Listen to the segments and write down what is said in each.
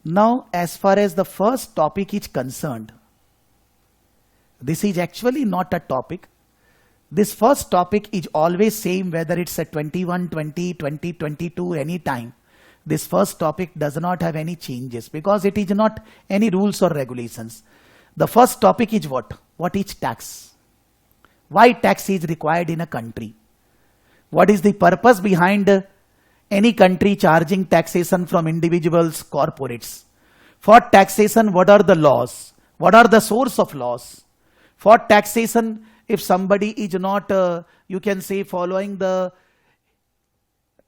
Now, as far as the first topic is concerned, this is actually not a topic. This first topic is always same whether it's a 21, 20, 22, any time. This first topic does not have any changes because it is not any rules or regulations. The first topic is what? What is tax? Why tax is required in a country? What is the purpose behind any country charging taxation from individuals, corporates? For taxation, what are the laws? What are the source of laws? For taxation, if somebody is not, you can say, following the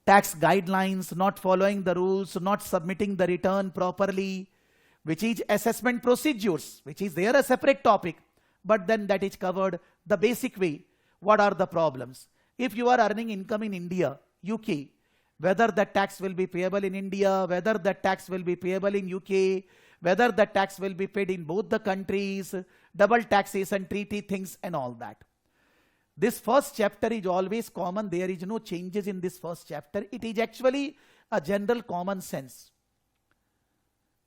tax guidelines, not following the rules, not submitting the return properly, which is assessment procedures, which is there a separate topic, but then that is covered the basic way. What are the problems? If you are earning income in India, UK, whether the tax will be payable in India, whether the tax will be payable in UK, whether the tax will be paid in both the countries, double taxation treaty things and all that. This first chapter is always common. There is no changes in this first chapter. It is actually a general common sense.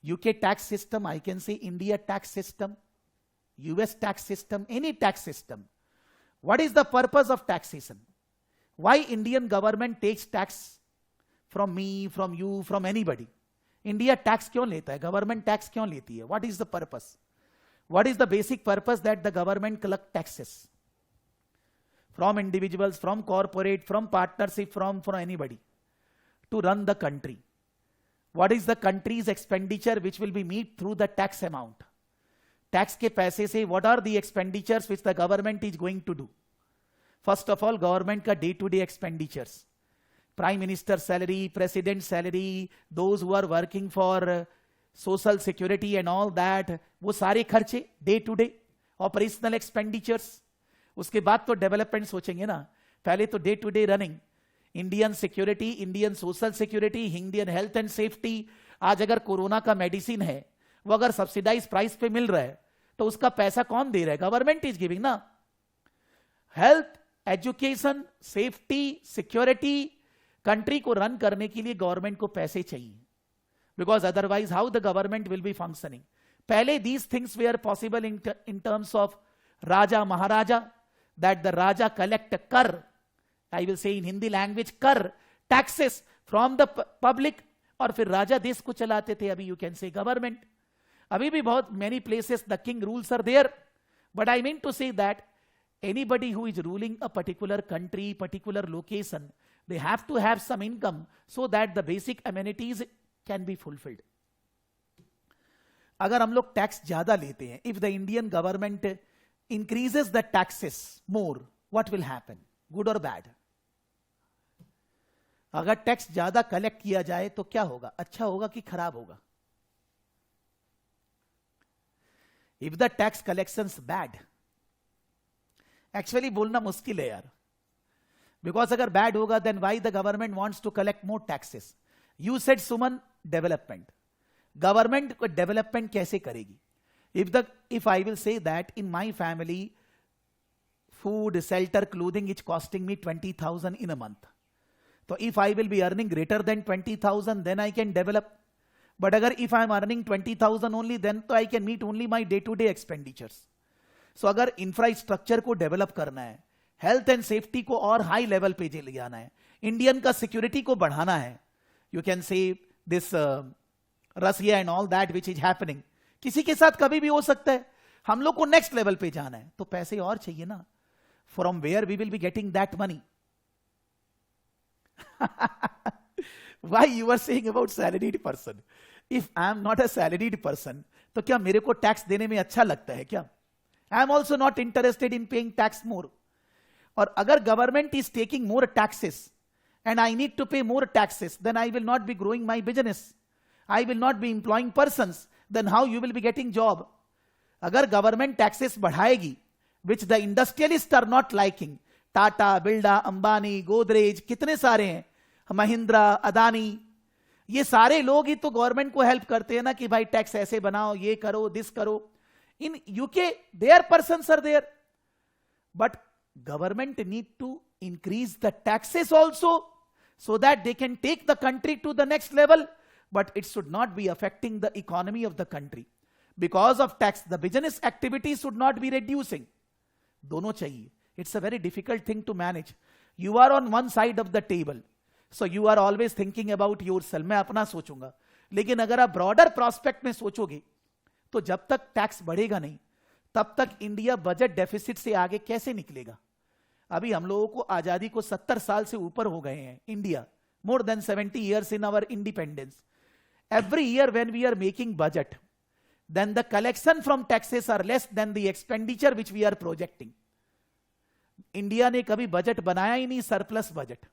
UK tax system, I can say India tax system, US tax system, any tax system. What is the purpose of taxation? Why Indian government takes tax from me, from you, from anybody? India tax क्यों लेता है? Government tax क्यों लेती है? What is the purpose? What is the basic purpose that the government collect taxes? From individuals, from corporate, from partnership, from anybody to run the country. What is the country's expenditure which will be met through the tax amount? Tax के पैसे से what are the expenditures which the government is going to do? First of all, government का day-to-day expenditures. Prime Minister salary, President salary, those who are working for social security and all that, वो सारे खर्चे day-to-day, operational expenditures. उसके बाद तो development सोचेंगे ना. पहले तो day to day running, Indian security, Indian social security, Indian health and safety. आज अगर कोरोना का मेडिसिन है, वो अगर सब्सिडाइज प्राइस पे मिल रहा है, तो उसका पैसा कौन दे रहा है? गवर्नमेंट इज गिविंग ना. Health, education, safety, security, country को रन करने के लिए गवर्नमेंट को पैसे चाहिए. Because otherwise how the government will be functioning. पहले these things were possible in terms of raja maharaja, that the Raja collect kar, I will say in Hindi language, kar, taxes from the public, और फिर राजा देश को चलाते थे. अभी you can say government. अभी भी बहुत many places the king rules are there, but I mean to say that anybody who is ruling a particular country, particular location, they have to have some income so that the basic amenities can be fulfilled. अगर हम लोग tax ज्यादा लेते हैं, if the Indian government increases the taxes more, what will happen? Good or bad? अगर tax ज्यादा collect किया जाए तो क्या होगा? अच्छा होगा कि खराब होगा? If the tax collections bad, actually बोलना मुश्किल है यार. Because अगर bad होगा, then why the government wants to collect more taxes? You said Suman, development. Government को development कैसे करेगी? If I will say that in my family, food, shelter, clothing is costing me 20,000 in a month. So if I will be earning greater than 20,000, then I can develop. But agar if I am earning 20,000 only, then I can meet only my day-to-day expenditures. So अगर infrastructure को develop करना है, health and safety को और high level पे ले जाना है, Indian का security को बढ़ाना है, you can say this Russia and all that which is happening. किसी के साथ कभी भी हो सकता है. हम लोग को नेक्स्ट लेवल पे जाना है, तो पैसे और चाहिए ना. From where we will be getting that money? Why you are saying about salaried person? If I am not a salaried person, तो क्या मेरे को टैक्स देने में अच्छा लगता है क्या? I am also not interested in paying tax more. और अगर government is taking more taxes and I need to pay more taxes, then I will not be growing my business, I will not be employing persons. Then how you will be getting job? अगर government taxes बढ़ाएगी, which the industrialists are not liking, Tata, Birla, Ambani, Godrej, कितने सारे हैं, महिंद्रा, अदानी, ये सारे लोग ही तो government को हेल्प करते हैं ना कि भाई टैक्स ऐसे बनाओ, ये करो, दिस करो. In UK there persons are there, but government need to increase the taxes also so that they can take the country to the next level. but it should not be affecting the economy of the country. Because of tax, the business activity should not be reducing. दोनों चाहिए. It's a very difficult thing to manage. You are on one side of the table, so you are always thinking about yourself. मैं अपना सोचूंगा. लेकिन अगर आप broader prospect में सोचोगे, तो जब तक टैक्स बढ़ेगा नहीं, तब तक इंडिया बजट डेफिसिट से आगे कैसे निकलेगा? अभी हम लोगों को आजादी को 70 साल से ऊपर हो गए हैं. India more than 70 years in our independence. Every year when we are making budget, then the collection from taxes are less than the expenditure which we are projecting. India ने कभी बजट बनाया ही नहीं सरप्लस बजट.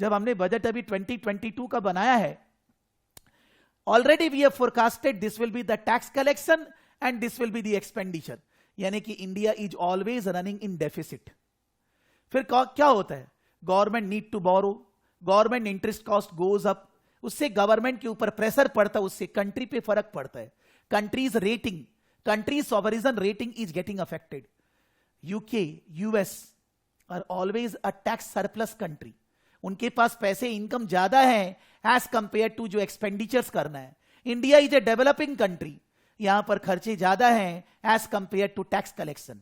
जब हमने budget अभी 2022 का बनाया है, already we have forecasted this will be the tax collection and this will be the expenditure. यानी कि India is always running in deficit. फिर क्या होता है? Government need to borrow, government interest cost goes up, उससे government के ऊपर pressure पड़ता है, उससे कंट्री पे फर्क पड़ता है. Countries rating, country sovereign rating is getting affected. UK, US are always a tax surplus country. उनके पास पैसे, इनकम ज्यादा है एज कंपेयर टू जो एक्सपेंडिचर्स करना है. India is a developing country, यहां पर खर्चे ज्यादा हैं as compare to tax collection.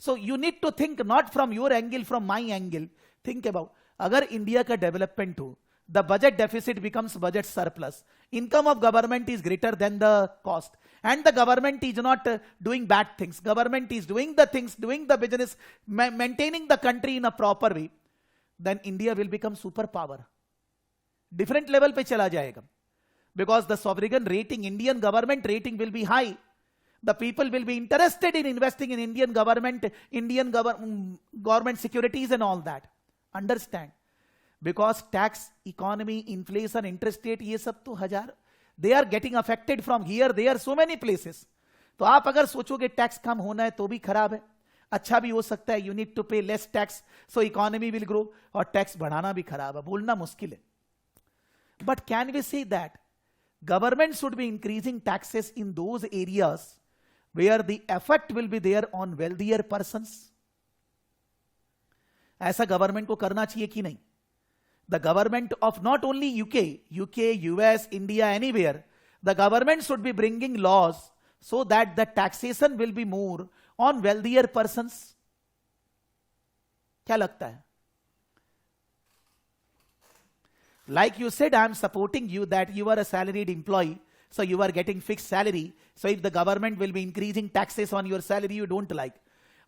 So you need to think not from your angle, from my angle. Think about, अगर इंडिया का डेवलपमेंट हो, the budget deficit becomes budget surplus, income of government is greater than the cost, and the government is not doing bad things, government is doing the things, doing the business, maintaining the country in a proper way, then India will become superpower. Different level पे चला जाएगा. Because the sovereign rating, Indian government rating will be high. The people will be interested in investing in Indian government, Indian government securities and all that. Understand? Because tax, economy, inflation, interest rate, ये सब तो हजार, they are getting affected from here, there, so many places. तो आप अगर सोचोगे tax कम होना है तो भी खराब है. अच्छा भी हो सकता है, you need to pay less tax, so economy will grow. और टैक्स बढ़ाना भी खराब है, बोलना मुश्किल है. But can we say that government should be increasing taxes in those areas where the effect will be there on wealthier persons? ऐसा government को करना चाहिए कि नहीं? The government of not only UK, US, India, anywhere, the government should be bringing laws so that the taxation will be more on wealthier persons. क्या लगता है? Like you said, I am supporting you that you are a salaried employee, so you are getting fixed salary. So if the government will be increasing taxes on your salary, you don't like.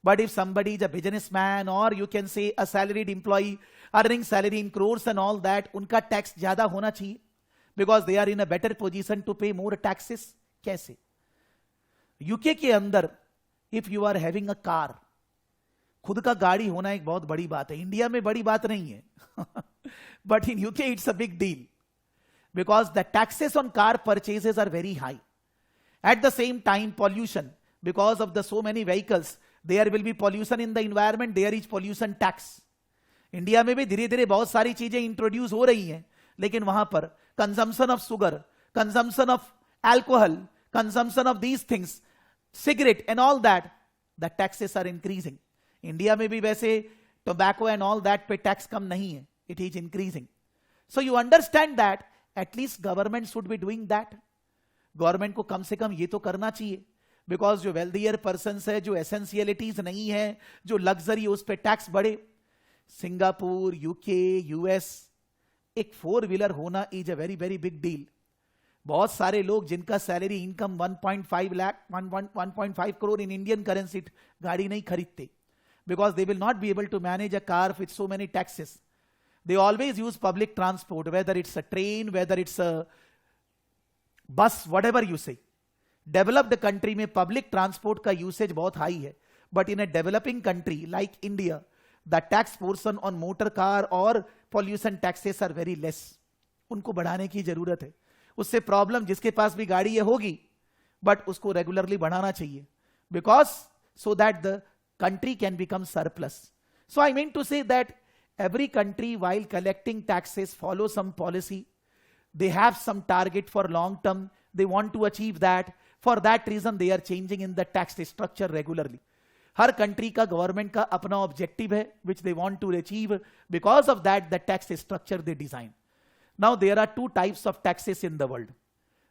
But if somebody is a businessman, or you can say a salaried employee earning salary in crores and all that, उनका tax ज्यादा होना चाहिए, because they are in a better position to pay more taxes. कैसे? UK के अंदर if you are having a car, खुद का गाड़ी होना एक बहुत बड़ी बात है. इंडिया में बड़ी बात नहीं है. But in UK it's a big deal, because the taxes on car purchases are very high. At the same time, pollution, because of the so many vehicles, there will be pollution in the environment, there is pollution tax. India में भी धीरे धीरे बहुत सारी चीजें introduce हो रही हैं, लेकिन वहां पर consumption of sugar, consumption of alcohol, consumption of these things, cigarette and all that, the taxes are increasing. India में भी वैसे टोबैको एंड ऑल दैट पे टैक्स कम नहीं है, it is increasing. So you understand that at least government should be doing that. Government को कम से कम ये तो करना चाहिए, बिकॉज जो वेल्दियर पर्सन है, जो एसेंशियलिटीज नहीं है, जो लग्जरी, उस पर टैक्स बढ़े. सिंगापुर, यूके, यूएस, एक 4 व्हीलर होना is a very very big deal. बहुत सारे लोग जिनका salary income 1.5 lakh, 1.5 crore in Indian currency, गाड़ी नहीं खरीदते, because they will not be able to manage a car with so many taxes. They always use public transport, whether it's a train, whether it's a bus, whatever you say. Developed country में public transport का usage बहुत high है, but in a developing country like India, the tax portion on motor car और pollution taxes are very less. उनको बढ़ाने की जरूरत है. उससे प्रॉब्लम, जिसके पास भी गाड़ी है होगी, बट उसको रेगुलरली बढ़ाना चाहिए, because so that the country can become surplus. So I mean to say that every country, while collecting taxes, follow some policy. They have some target for long term, they want to achieve that. For that reason they are changing in the tax structure regularly. Her country का, government का अपना objective है which they want to achieve. Because of that the tax structure they design. Now there are two types of taxes in the world.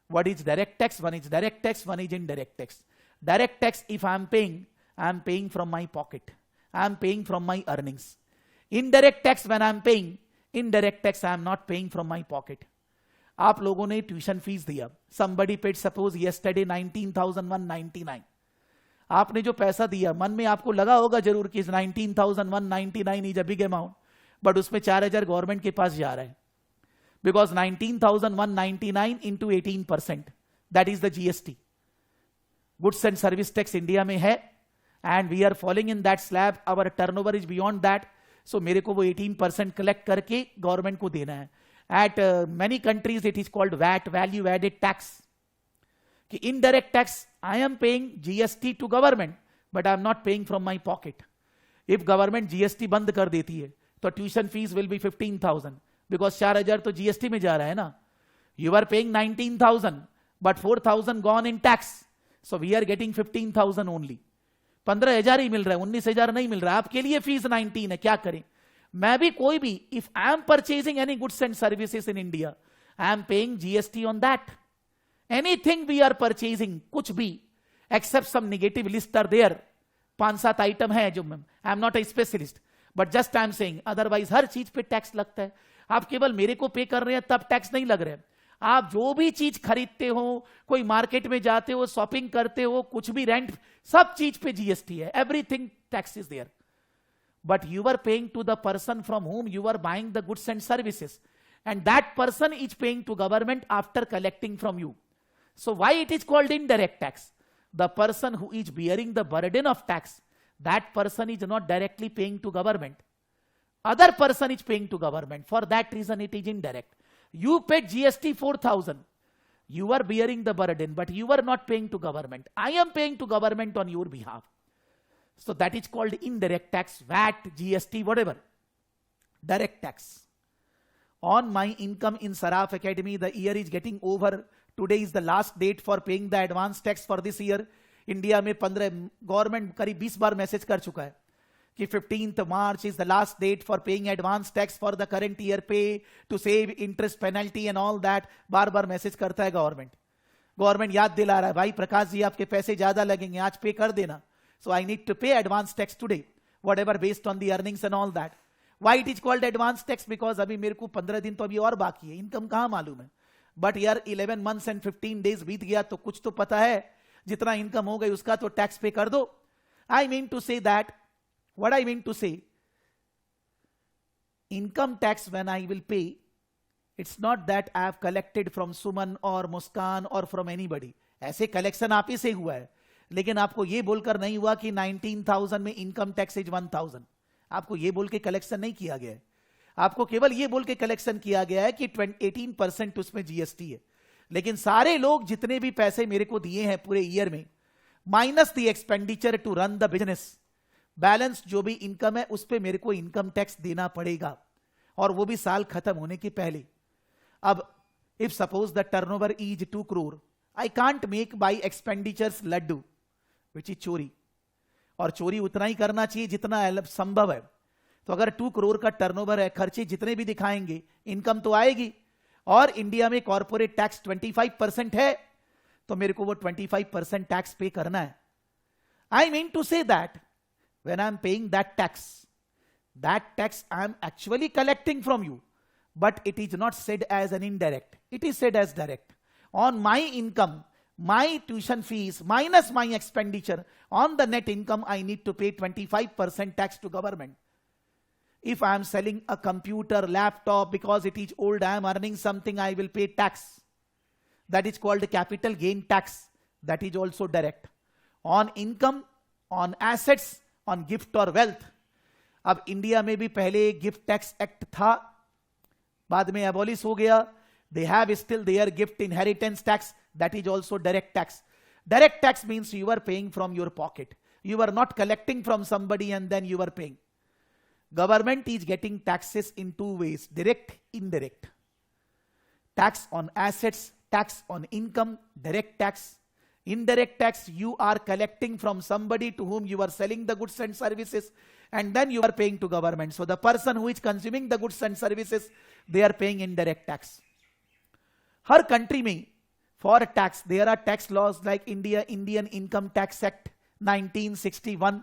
What is direct tax? One is direct tax, one is indirect tax. Direct tax, if I am paying from my pocket. I am paying from my earnings. Indirect tax, when I am paying, indirect tax I am not paying from my pocket. आप लोगों ने tuition fees दिया, somebody paid suppose yesterday 19,199. आपने जो पैसा दिया, मन में आपको लगा होगा जरूर कि 19,199 is a big amount, but उसमें 4,000 गवर्नमेंट के पास जा रहा है. Because 19,199 into 18%, that is the GST. Goods and service tax India में है, and we are falling in that slab. Our turnover is beyond that. So मेरे को वो 18% कलेक्ट करके गवर्नमेंट को देना है. At many countries it is called VAT, value added tax. कि indirect tax, I am paying GST to government, but I am not paying from my pocket. If government GST बंद कर देती है, तो tuition fees will be 15,000. Because 4,000 तो GST में जा रहा है ना. You are paying 19,000, but 4,000 gone in tax. So we are getting 15,000 only. 15,000 ही मिल रहा है, 19,000 नहीं मिल रहा है. आपके लिए फीस 19 है, क्या करें? मैं भी कोई भी, if I am purchasing any goods and services in India, I am paying GST on that. Anything we are purchasing, कुछ भी, except some negative list are there. 5-7 item है जो, I am not a specialist, but just I am saying, otherwise हर चीज पे tax लगता है. आप केवल मेरे को पे कर रहे हैं तब टैक्स नहीं लग रहा है. आप जो भी चीज खरीदते हो, कोई मार्केट में जाते हो, शॉपिंग करते हो, कुछ भी रेंट, सब चीज पे जीएसटी है. Everything tax is there. But you are paying to the person from whom you are buying the goods and services, and that person is paying to government after collecting from you. So why it is called indirect tax? The person who is bearing the burden of tax, that person is not directly paying to government. Other person is paying to government. For that reason it is indirect. You paid GST 4,000. You are bearing the burden, but you are not paying to government. I am paying to government on your behalf. So that is called indirect tax, VAT, GST, whatever. Direct tax. On my income in Saraf Academy, the year is getting over. Today is the last date for paying the advance tax for this year. India में 15 government करीब 20 बार message कर चुका है कि 15th March is the last date for paying advance tax for the current year pay to save interest penalty and all that. Bar bar message करता है government याद दिला रहा है, भाई प्रकाश जी आपके पैसे ज्यादा लगेंगे, आज पे कर देना. So I need to pay advance tax today, whatever based on the earnings and all that. Why it is called advance tax? Because अभी मेरे को 15 दिन तो अभी और बाकी है, इनकम कहाँ मालूम है. But यार 11 months and 15 days बीत गया तो कुछ तो पता है, जितना इनकम हो गई उसका तो टैक्स पे कर दो. I mean to say that, what I mean to say, income tax when I will pay, it's not that I have collected from Suman or Muskan or from anybody. ऐसे collection आप ही से हुआ है, लेकिन आपको ये बोलकर नहीं हुआ कि 19,000 में इनकम टैक्स इज 1,000. आपको ये बोल के कलेक्शन नहीं किया गया है. आपको केवल ये बोल के कलेक्शन किया गया है कि 18% उसमें जीएसटी है. लेकिन सारे लोग जितने भी पैसे मेरे को दिए हैं पूरे ईयर में, minus the expenditure to run the business, balance जो भी इनकम है उस पर मेरे को इनकम टैक्स देना पड़ेगा, और वो भी साल खत्म होने के पहले. अब if suppose the turnover is 2 crore, I can't make by expenditures laddu which is चोरी, और चोरी उतना ही करना चाहिए जितना संभव है. तो अगर 2 crore का टर्नओवर है, खर्चे जितने भी दिखाएंगे, इनकम तो आएगी. और इंडिया में कॉर्पोरेट टैक्स 25% है, तो मेरे को वो 25% टैक्स पे करना है. I mean to say that when I am paying that tax I am actually collecting from you, but it is not said as an indirect, it is said as direct. On my income, my tuition fees minus my expenditure, on the net income I need to pay 25% tax to government. If I am selling a computer, laptop, because it is old, I am earning something, I will pay tax. That is called capital gain tax. That is also direct. On income, on assets, on gift or wealth. अब India में भी पहले gift tax act था, बाद में abolish हो गया. They have still their gift inheritance tax. That is also direct tax. Direct tax means you are paying from your pocket. You are not collecting from somebody and then you are paying. Government is getting taxes in 2 ways, direct, indirect. Tax on assets, tax on income, direct tax. Indirect tax, you are collecting from somebody to whom you are selling the goods and services. and then you are paying to government. So the person who is consuming the goods and services, they are paying indirect tax. Her country में for tax there are tax laws like Indian Income Tax Act 1961.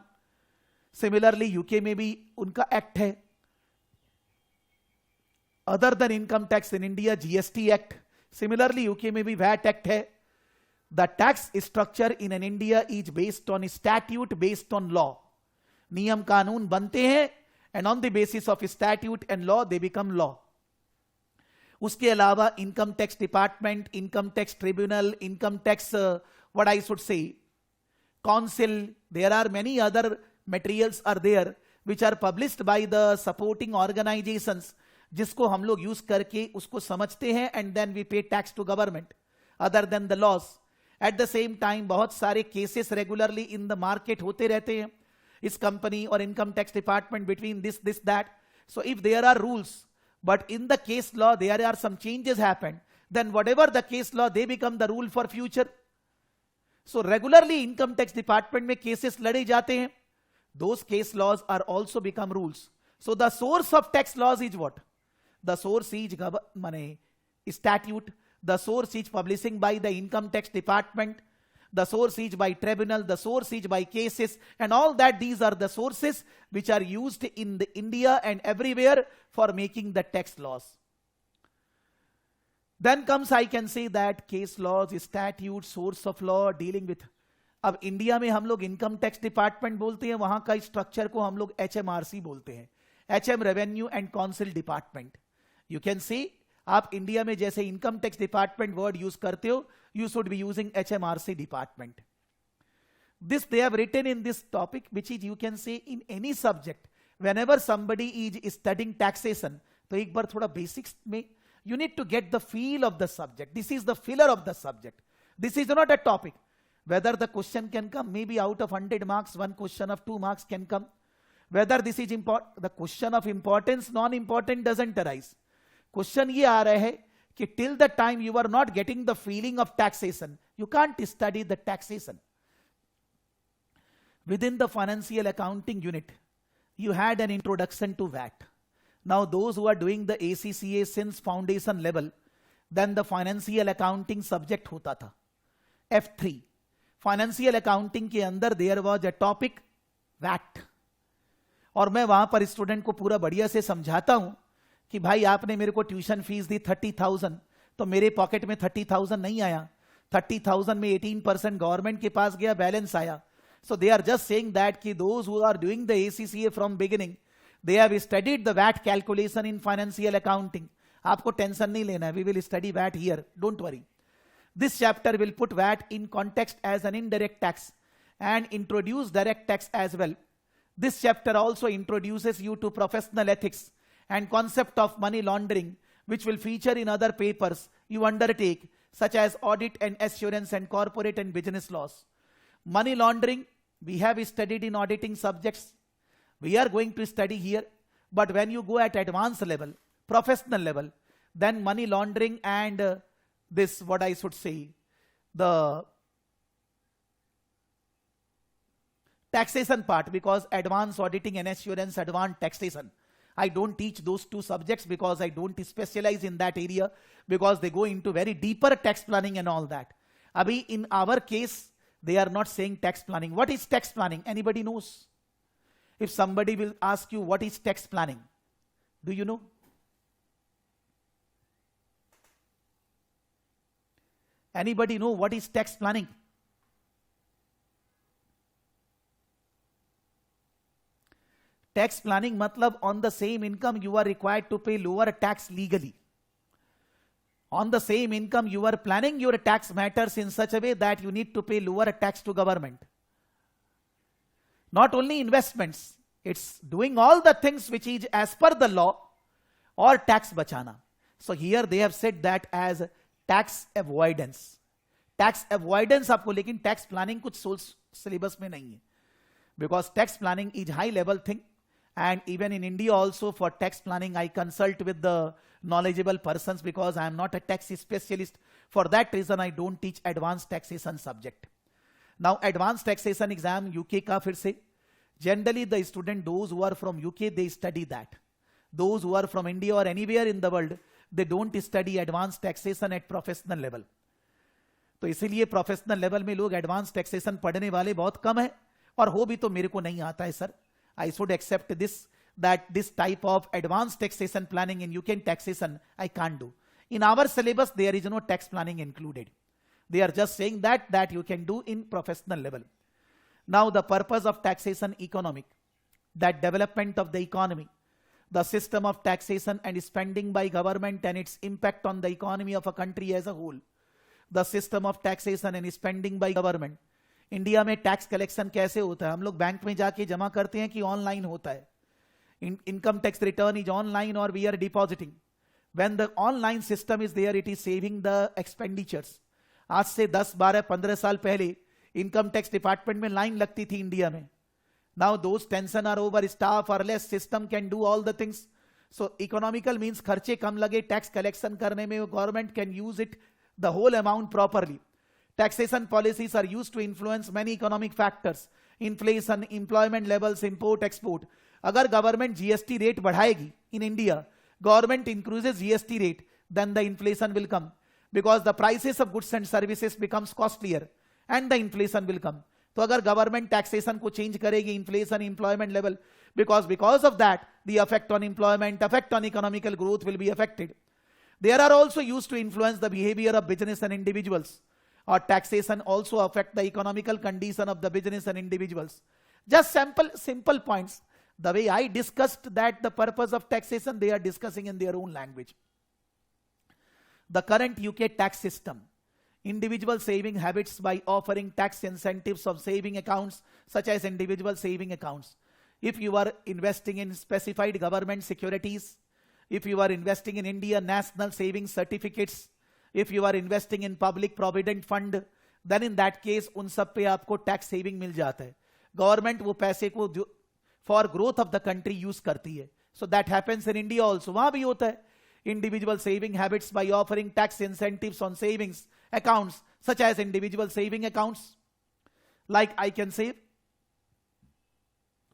Similarly UK में भी उनका act है. Other than income tax in India, GST Act. Similarly UK में भी VAT Act है. The tax structure in an India is based on statute, based on law. नियम कानून बनते हैं and on the basis of statute and law they become law. उसके अलावा income tax department, income tax tribunal, income tax what I should say council, there are many other materials are there which are published by the supporting organizations, जिसको हम लोग use करके उसको समझते हैं and then we pay tax to government other than the laws. At the same time बहुत सारे cases regularly in the market होते रहते हैं इस कंपनी और income tax department between this that. So if there are rules but in the case law there are some changes happened, then whatever the case law they become the rule for future. So regularly income tax department में cases लड़े जाते हैं. Those case laws are also become rules. So the source of tax laws is what? The source is money statute. The source is publishing by the income tax department. The source is by tribunal. The source is by cases, and all that. These are the sources which are used in the India and everywhere for making the tax laws. Then comes, I can say that case laws, statute, source of law dealing with. अब India में हम लोग income tax department बोलते हैं, वहां का structure को हम लोग HMRC बोलते हैं, HM revenue and council department. You can see आप इंडिया में जैसे income tax department word use करते हो, you should be using HMRC department. This they have written in this topic, which is you can say in any subject. Whenever somebody is studying taxation, तो एक बार थोड़ा basics में you need to get the feel of the subject. This is the filler of the subject. This is not a topic. Whether the question can come, maybe out of 100 marks, one question of 2 marks can come. Whether this is important, the question of importance, non-important doesn't arise. Question ये आ रहा है कि till the time you are not getting the feeling of taxation, you can't study the taxation. Within the financial accounting unit, you had an introduction to VAT. Now those who are doing the ACCA since foundation level, then the financial accounting subject होता था. F3. Financial accounting के अंदर there was a topic VAT. और मैं वहां पर student को पूरा बढ़िया से समझाता हूं कि भाई आपने मेरे को ट्यूशन फीस दी 30,000, तो मेरे पॉकेट में 30,000 नहीं आया. 30,000 में 18% गवर्नमेंट के पास गया, बैलेंस आया. So they are just saying that कि those who are doing the ACCA from beginning, they have studied the VAT calculation in financial accounting. आपको टेंशन नहीं लेना है, we will study VAT here, don't worry. This chapter will put VAT in context as an indirect tax and introduce direct tax as well. This chapter also introduces you to professional ethics and concept of money laundering, which will feature in other papers you undertake, such as audit and assurance and corporate and business laws. Money laundering, we have studied in auditing subjects. We are going to study here. But when you go at advanced level, professional level, then money laundering and this, what I should say, the taxation part, because advanced auditing and assurance, advanced taxation, I don't teach those two subjects because I don't specialize in that area, because they go into very deeper tax planning and all that. Abhi, in our case, they are not saying tax planning. What is tax planning? Anybody knows? If somebody will ask you what is tax planning, do you know? Anybody know what is tax planning? Tax planning matlab on the same income you are required to pay lower tax legally. On the same income you are planning your tax matters in such a way that you need to pay lower tax to government. Not only investments, it's doing all the things which is as per the law or tax bachana. So here they have said that as tax avoidance. Tax avoidance आपको, लेकिन tax planning कुछ souls syllabus में नहीं है. Because tax planning is high level thing. And even in India also for tax planning, I consult with the knowledgeable persons because I am not a tax specialist. For that reason, I don't teach advanced taxation subject. Now, advanced taxation exam UK का फिर से Generally, the student, those who are from UK, they study that. Those who are from India or anywhere in the world, they don't study advanced taxation at professional level. तो इसीलिए professional level में लोग advance taxation पढ़ने वाले बहुत कम है, और हो भी तो मेरे को नहीं आता है sir. I should accept this, that this type of advanced taxation planning in UK taxation I can't do. In our syllabus there is no tax planning included. They are just saying that you can do in professional level. Now the purpose of taxation economic, that development of the economy, the system of taxation and spending by government and its impact on the economy of a country as a whole. The system of taxation and spending by government. India में tax collection कैसे होता है? हम लोग bank में जाके जमा करते हैं कि ऑनलाइन होता है? Income tax return is online or we are depositing. When the online system is there, it is saving the expenditures. आज से 10, 12, 15 साल पहले इनकम टैक्स डिपार्टमेंट में लाइन लगती थी इंडिया में. Now those tension are over, staff are less, system can do all the things. So economical means खर्चे कम लगे टैक्स कलेक्शन करने में, government can use it the whole amount properly. Taxation policies are used to influence many economic factors. Inflation, employment levels, import, export. अगर government GST rate बढ़ाएगी in India, government increases GST rate, then the inflation will come, because the prices of goods and services becomes costlier and the inflation will come. तो अगर government taxation को change करेगी, inflation, employment level, because of that the effect on employment, effect on economical growth will be affected. They are also used to influence the behavior of business and individuals. Or taxation also affect the economical condition of the business and individuals. Just simple points. The way I discussed that the purpose of taxation, they are discussing in their own language. The current UK tax system. Individual saving habits by offering tax incentives of saving accounts such as individual saving accounts. If you are investing in specified government securities, if you are investing in India national savings certificates, if you are investing in public provident fund, then in that case उन सब पे आपको tax saving मिल जाता है. Government वो पैसे को for growth of the country use करती है. So that happens in India also, वहां भी होता है. Individual saving habits by offering tax incentives on savings accounts such as individual saving accounts, like I can save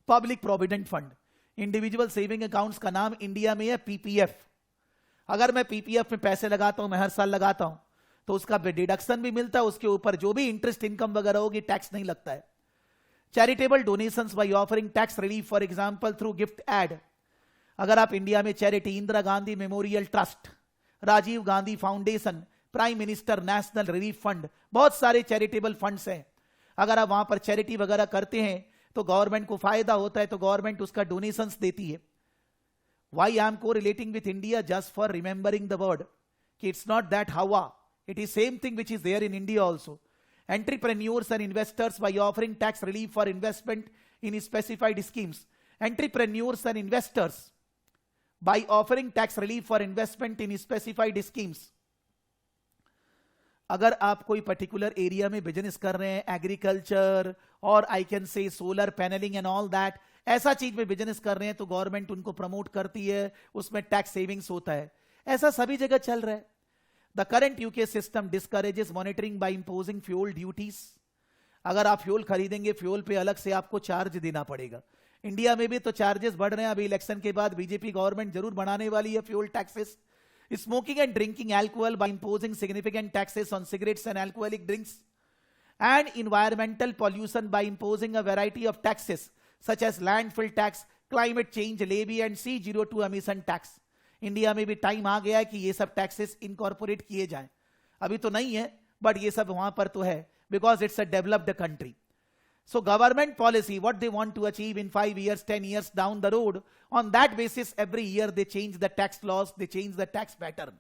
public provident fund. Individual saving accounts का नाम India में है PPF. अगर मैं पीपीएफ में पैसे लगाता हूं, मैं हर साल लगाता हूं, तो उसका डिडक्शन भी मिलता है, उसके ऊपर जो भी इंटरेस्ट इनकम वगैरह होगी टैक्स नहीं लगता है. Charitable donations by offering tax relief for example through gift aid. अगर आप इंडिया में charity, Indira Gandhi memorial trust, Rajiv Gandhi foundation, prime minister national relief fund, बहुत सारे चैरिटेबल फंड्स हैं. अगर आप वहां पर चैरिटी वगैरह करते हैं तो गवर्नमेंट को फायदा होता है, तो गवर्नमेंट उसका डोनेशंस देती है. Why I am correlating with India? Just for remembering the word. It's not that Hawa. It is same thing which is there in India also. Entrepreneurs and investors by offering tax relief for investment in specified schemes. Entrepreneurs and investors by offering tax relief for investment in specified schemes. अगर आप कोई particular area में business कर रहे हैं, agriculture और I can say solar panelling and all that, ऐसा चीज में बिजनेस कर रहे हैं तो गवर्नमेंट उनको प्रमोट करती है, उसमें टैक्स सेविंग्स होता है. ऐसा सभी जगह चल रहा है. The current UK system discourages monitoring by imposing fuel duties. अगर आप फ्यूल खरीदेंगे, फ्यूल पे अलग से आपको चार्ज देना पड़ेगा. इंडिया में भी तो चार्जेस बढ़ रहे हैं. अभी इलेक्शन के बाद बीजेपी गवर्नमेंट जरूर बढ़ाने वाली है fuel taxes. Smoking and drinking alcohol by imposing significant taxes on cigarettes and alcoholic drinks, and environmental pollution by imposing a variety of taxes such as landfill tax, climate change levy and C02 emission tax. India में भी time आ गया है कि ये सब taxes incorporate किए जाएं. अभी तो नहीं है, बट ये सब वहां पर तो है, because it's a developed country. So government policy, what they want to achieve in 5 years, 10 years down the road, on that basis, every year they change the tax laws, they change the tax pattern.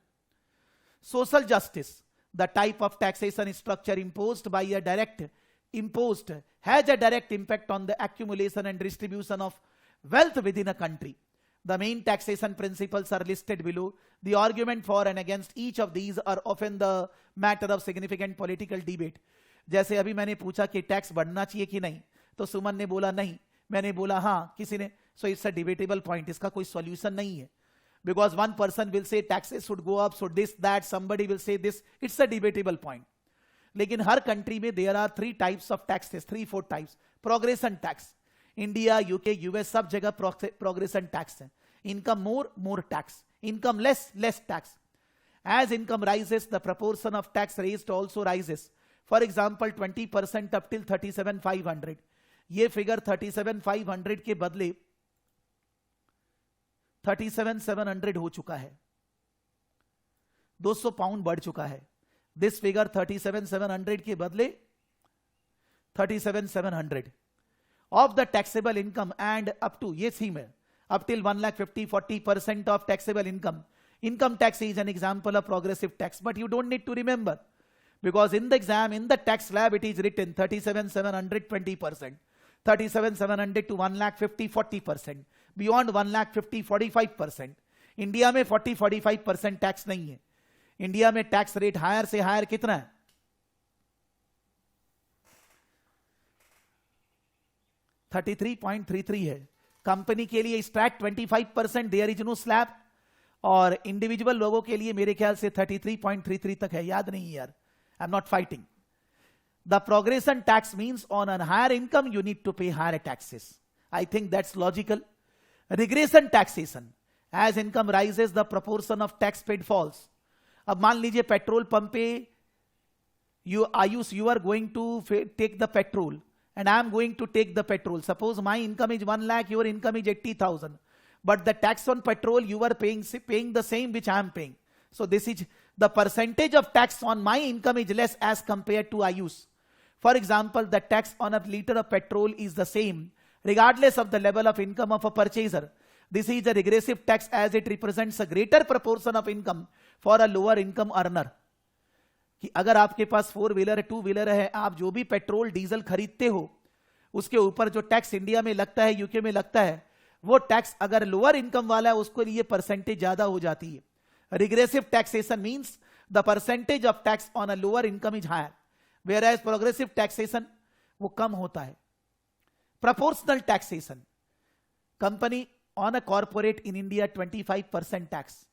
Social justice, the type of taxation structure imposed has a direct impact on the accumulation and distribution of wealth within a country. The main taxation principles are listed below. The argument for and against each of these are often the matter of significant political debate. जैसे अभी मैंने पूछा कि tax बढ़ना चाहिए कि नहीं, तो सुमन ने बोला नहीं, मैंने बोला हाँ, किसी ने. So it's a debatable point. इसका कोई सॉल्यूशन नहीं है, because one person will say taxes should go up, should this that, somebody will say this. It's a debatable point. लेकिन हर कंट्री में there are 3 types of taxes, 3-4 types. Progression tax, India, UK, US, सब जगह progression tax है. Income more, more tax. Income less, less tax. As income rises, the proportion of tax raised also rises. For example, 20% up till 37,500. ये figure 37,500 के बदले 37,700 हो चुका है. 200 pound बढ़ चुका है. दिस फिगर 37,700 के बदले 37,700 of the taxable income and up to, ये थीम है, up till 1,50,40% of taxable income. Income tax is an example of progressive tax, but you don't need to remember, because in the exam, in the tax lab, it is written 37,700 20%, 37,700 to 1,50,000 40%, beyond 1,50,000 45%. India में 40-45% tax नहीं है. India में tax rate higher से higher कितना है? 33.33 है. Company के लिए straight 25%, there is no slab. और इंडिविजुअल लोगों के लिए मेरे ख्याल से 33.33 तक है. याद नहीं यार, I am not fighting. The progression tax means on an higher income you need to pay higher taxes. I think that's logical. Regression taxation, as income rises the proportion of tax paid falls. अब मान लीजिए petrol pump पे you are going to take the petrol and I am going to take the petrol. Suppose my income is 1 lakh, your income is 80,000. But the tax on petrol you are paying the same which I am paying. So this is the percentage of tax on my income is less as compared to Ayush. For example, the tax on a liter of petrol is the same regardless of the level of income of a purchaser. This is a regressive tax as it represents a greater proportion of income for a lower income earner. कि अगर आपके पास 4 wheeler है, 2 wheeler है, आप जो भी petrol diesel खरीदते हो उसके ऊपर जो टैक्स इंडिया में लगता है, यूके में लगता है, वो टैक्स अगर लोअर इनकम वाला है उसके लिए परसेंटेज ज्यादा हो जाती है. Regressive taxation means the percentage of tax on a lower income is higher, whereas progressive taxation वो कम होता है. Proportional taxation, company on a corporate in India 25% tax.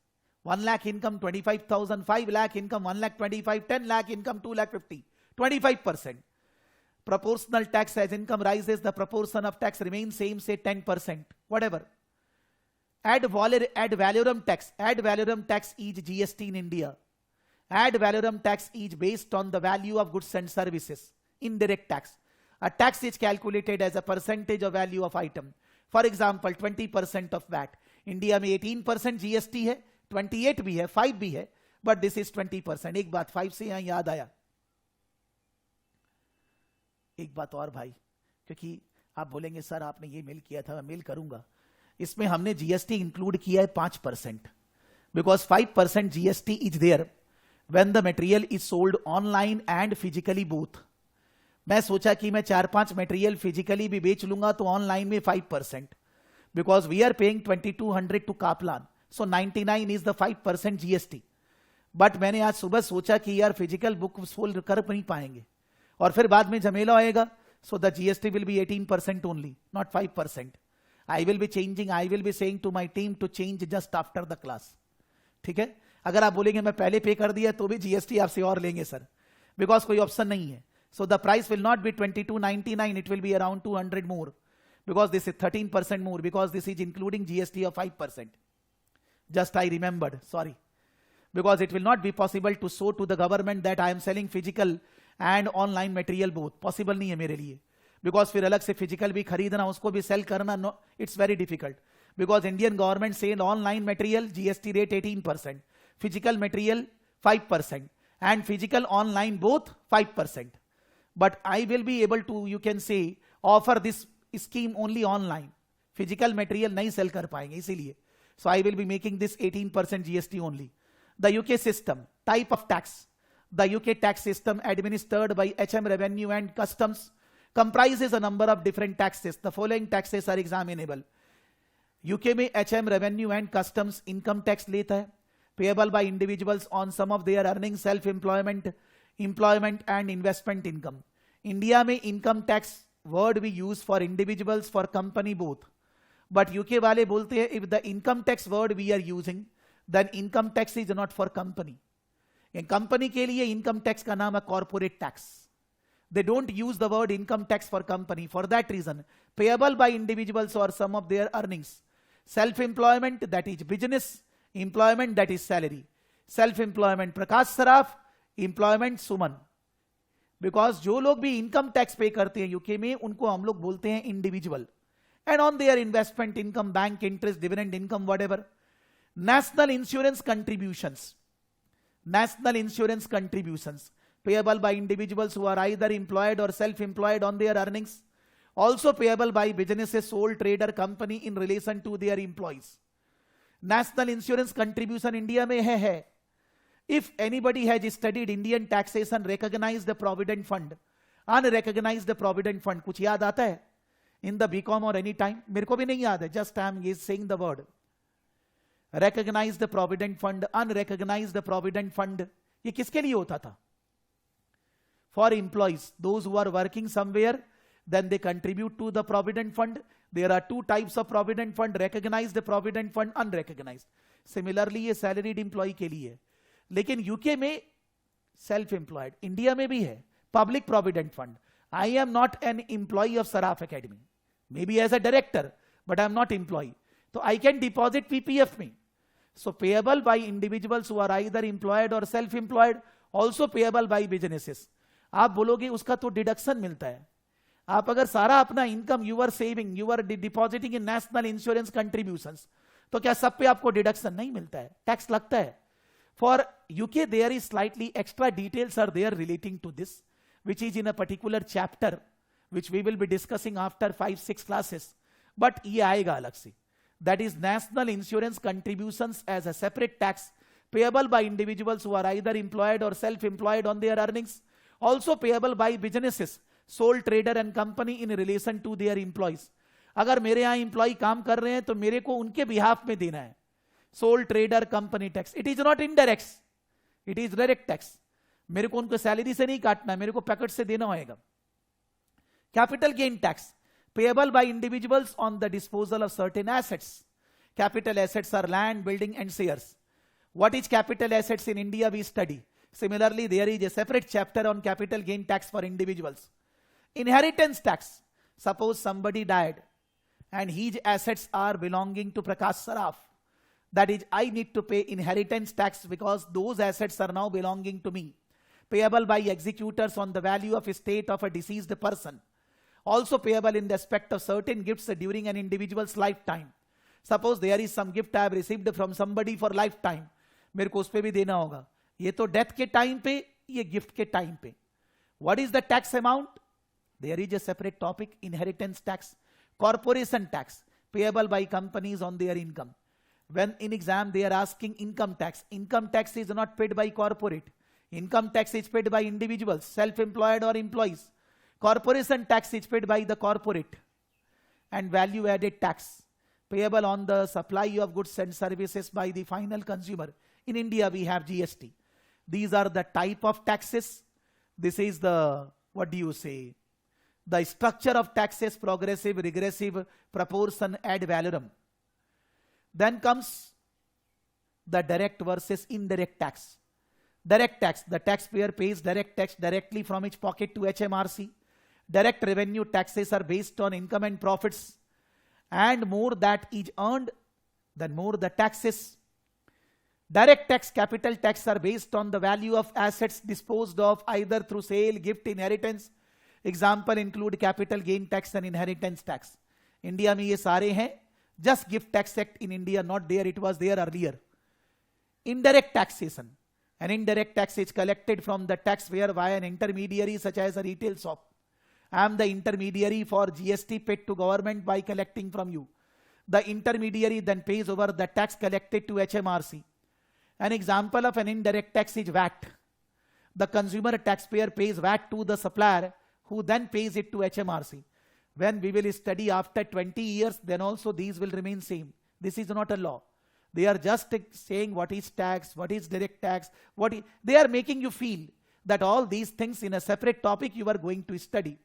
1 lakh income 25,000, 5 lakh income 1,25,000, 10 lakh income 2,50,000, 25%. Proportional tax, as income rises, the proportion of tax remains same, say 10%, whatever. Ad valorem tax. Ad valorem tax is GST in India. Ad valorem tax is based on the value of goods and services. Indirect tax. A tax is calculated as a percentage of value of item. For example, 20% of VAT. India में 18% GST है, 28 भी है, 5 भी है, but this is 20%. एक बात 5 से यहां याद आया, एक बात और भाई, क्योंकि आप बोलेंगे सर आपने ये मेल किया था, मैं मेल करूंगा. इसमें हमने जीएसटी इंक्लूड किया है 5%, because 5% GST is there when the material is sold online and physically both. मैं सोचा कि मैं 4-5 मटेरियल फिजिकली भी बेच लूंगा तो ऑनलाइन में 5%, because we are paying 2200 to Kaplan. So 99 is the 5% GST. But मैंने आज सुबह सोचा कि यार फिजिकल बुक सोल्ड कर नहीं पाएंगे और फिर बाद में झमेला होएगा. So the GST will be 18% only, not 5%. I will be changing, I will be saying to my team to change just after the class. ठीक है, अगर आप बोलेंगे मैं पहले पे कर दिया तो भी जीएसटी आपसे और लेंगे सर, बिकॉज कोई ऑप्शन नहीं है. So the price will not B 2299, it will be around 200 more, because this is 13% more, because this is including GST of 5%. Just I remembered, sorry. Because it will not be possible to show to the government that I am selling physical and online material both. Possible नहीं है मेरे लिए. Because फिर अलग से physical भी खरीदना, उसको भी sell करना, no, it's very difficult. Because Indian government sell online material, GST rate 18%. Physical material 5%. And physical online both 5%. But I will be able to, you can say, offer this scheme only online. Physical material नहीं sell कर पाएंगे इसीलिए. So I will be making this 18% GST only. The UK system, type of tax. The UK tax system administered by HM Revenue and Customs comprises a number of different taxes. The following taxes are examinable. UK में HM Revenue and Customs income tax लेता है, payable by individuals on some of their earnings, self-employment, employment and investment income. India में income tax word we use for individuals, for company both. But UK वाले बोलते हैं if the income tax word we are using then income tax is not for company. Company के लिए income tax का नाम है corporate tax. They don't use the word income tax for company. For that reason, payable by individuals or some of their earnings. Self-employment, that is business. Employment, that is salary. Self-employment, Prakash Saraf. Employment, Suman. Because जो लोग भी income tax पे करते हैं UK में, उनको हम लोग बोलते हैं individual. And on their investment income, bank interest, dividend income, whatever. National insurance contributions. National insurance contributions payable by individuals who are either employed or self-employed on their earnings. Also payable by businesses, sole trader, company in relation to their employees. National insurance contribution India में है. If anybody has studied Indian taxation, recognize the provident fund, unrecognize the provident fund, कुछ याद आता है? In the BCom or any time? मेरे को भी नहीं याद है. Just I am saying the word. Recognize the provident fund, unrecognize the provident fund. ये किसके लिए होता था? For employees, those who are working somewhere, then they contribute to the provident fund. There are two types of provident fund: recognized provident fund, unrecognized. Similarly, ये salaried employee के लिए है. लेकिन यूके में सेल्फ एम्प्लॉयड, इंडिया में भी है public provident fund. I am not an employ of Saraf academy, may be as a director, but I am not employ, तो आई कैन डिपॉजिट पीपीएफ में. So payable by individuals who are either employed और self employed, also payable by businesses. आप बोलोगे उसका तो deduction मिलता है. आप अगर सारा अपना income you are saving, you are depositing in national insurance contributions, तो क्या सब पे आपको डिडक्शन नहीं मिलता है, टैक्स लगता है. For UK, there is slightly extra details are there relating to this, which is in a particular chapter, which we will be discussing after 5-6 classes. But ये आएगा अलग से. That is national insurance contributions as a separate tax payable by individuals who are either employed or self-employed on their earnings. Also payable by businesses, sole trader and company in relation to their employees. अगर मेरे यहाँ employee काम कर रहे हैं तो मेरे को उनके behalf में देना है. Soul trader company tax. It is not indirect, it is direct tax. मेरे को उनको सैलरी से नहीं काटना है, मेरे को पैकेट से देना होगा. Capital gain tax payable by individuals on the disposal of certain assets. Capital assets are land, building and shares. What is capital assets in India we study. Similarly there is a separate chapter on capital gain tax for individuals. Inheritance tax. Suppose somebody died and his assets are belonging to Prakash Saraf. That is, I need to pay inheritance tax because those assets are now belonging to me. Payable by executors on the value of estate of a deceased person. Also payable in respect of certain gifts during an individual's lifetime. Suppose there is some gift I have received from somebody for lifetime. मेरे को उस पे भी देना होगा. ये तो death के टाइम पे, ये गिफ्ट के टाइम पे. What is the tax amount? There is a separate topic, inheritance tax. Corporation tax payable by companies on their income. When in exam they are asking income tax is not paid by corporate. Income tax is paid by individuals, self-employed or employees. Corporation tax is paid by the corporate. And value added tax payable on the supply of goods and services by the final consumer. In India we have GST. These are the type of taxes. This is the, what do you say, the structure of taxes: progressive, regressive, proportion, ad valorem. Then comes the direct versus indirect tax. Direct tax, the taxpayer pays direct tax directly from its pocket to HMRC. Direct revenue taxes are based on income and profits, and more that is earned, then more the taxes. Direct tax, capital tax are based on the value of assets disposed of either through sale, gift, inheritance. Example include capital gain tax and inheritance tax. India में ये सारे हैं. Just Gift Tax Act in India not there, it was there earlier. Indirect taxation. An indirect tax is collected from the taxpayer via an intermediary such as a retail shop. I am the intermediary for GST paid to government by collecting from you. The intermediary then pays over the tax collected to HMRC. An example of an indirect tax is VAT. The consumer taxpayer pays VAT to the supplier, who then pays it to HMRC. When we will study after 20 years, then also these will remain same. This is not a law. They are just saying what is tax, what is direct tax, they are making you feel that all these things in a separate topic you are going to study.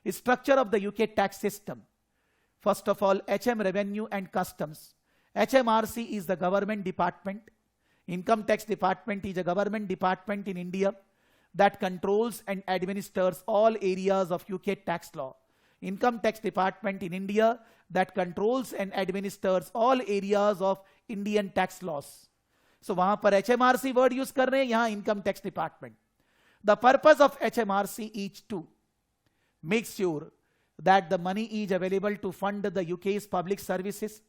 Structure of the UK tax system. First of all, HM Revenue and Customs. HMRC is the government department. Income tax department is a government department in India. that controls and administers all areas of UK tax law. Income tax department in India that controls and administers all areas of Indian tax laws. So वहां पर HMRC word use कर रहे हैं, यहां income tax department. The purpose of HMRC is to make sure that the money is available to fund the UK's public services.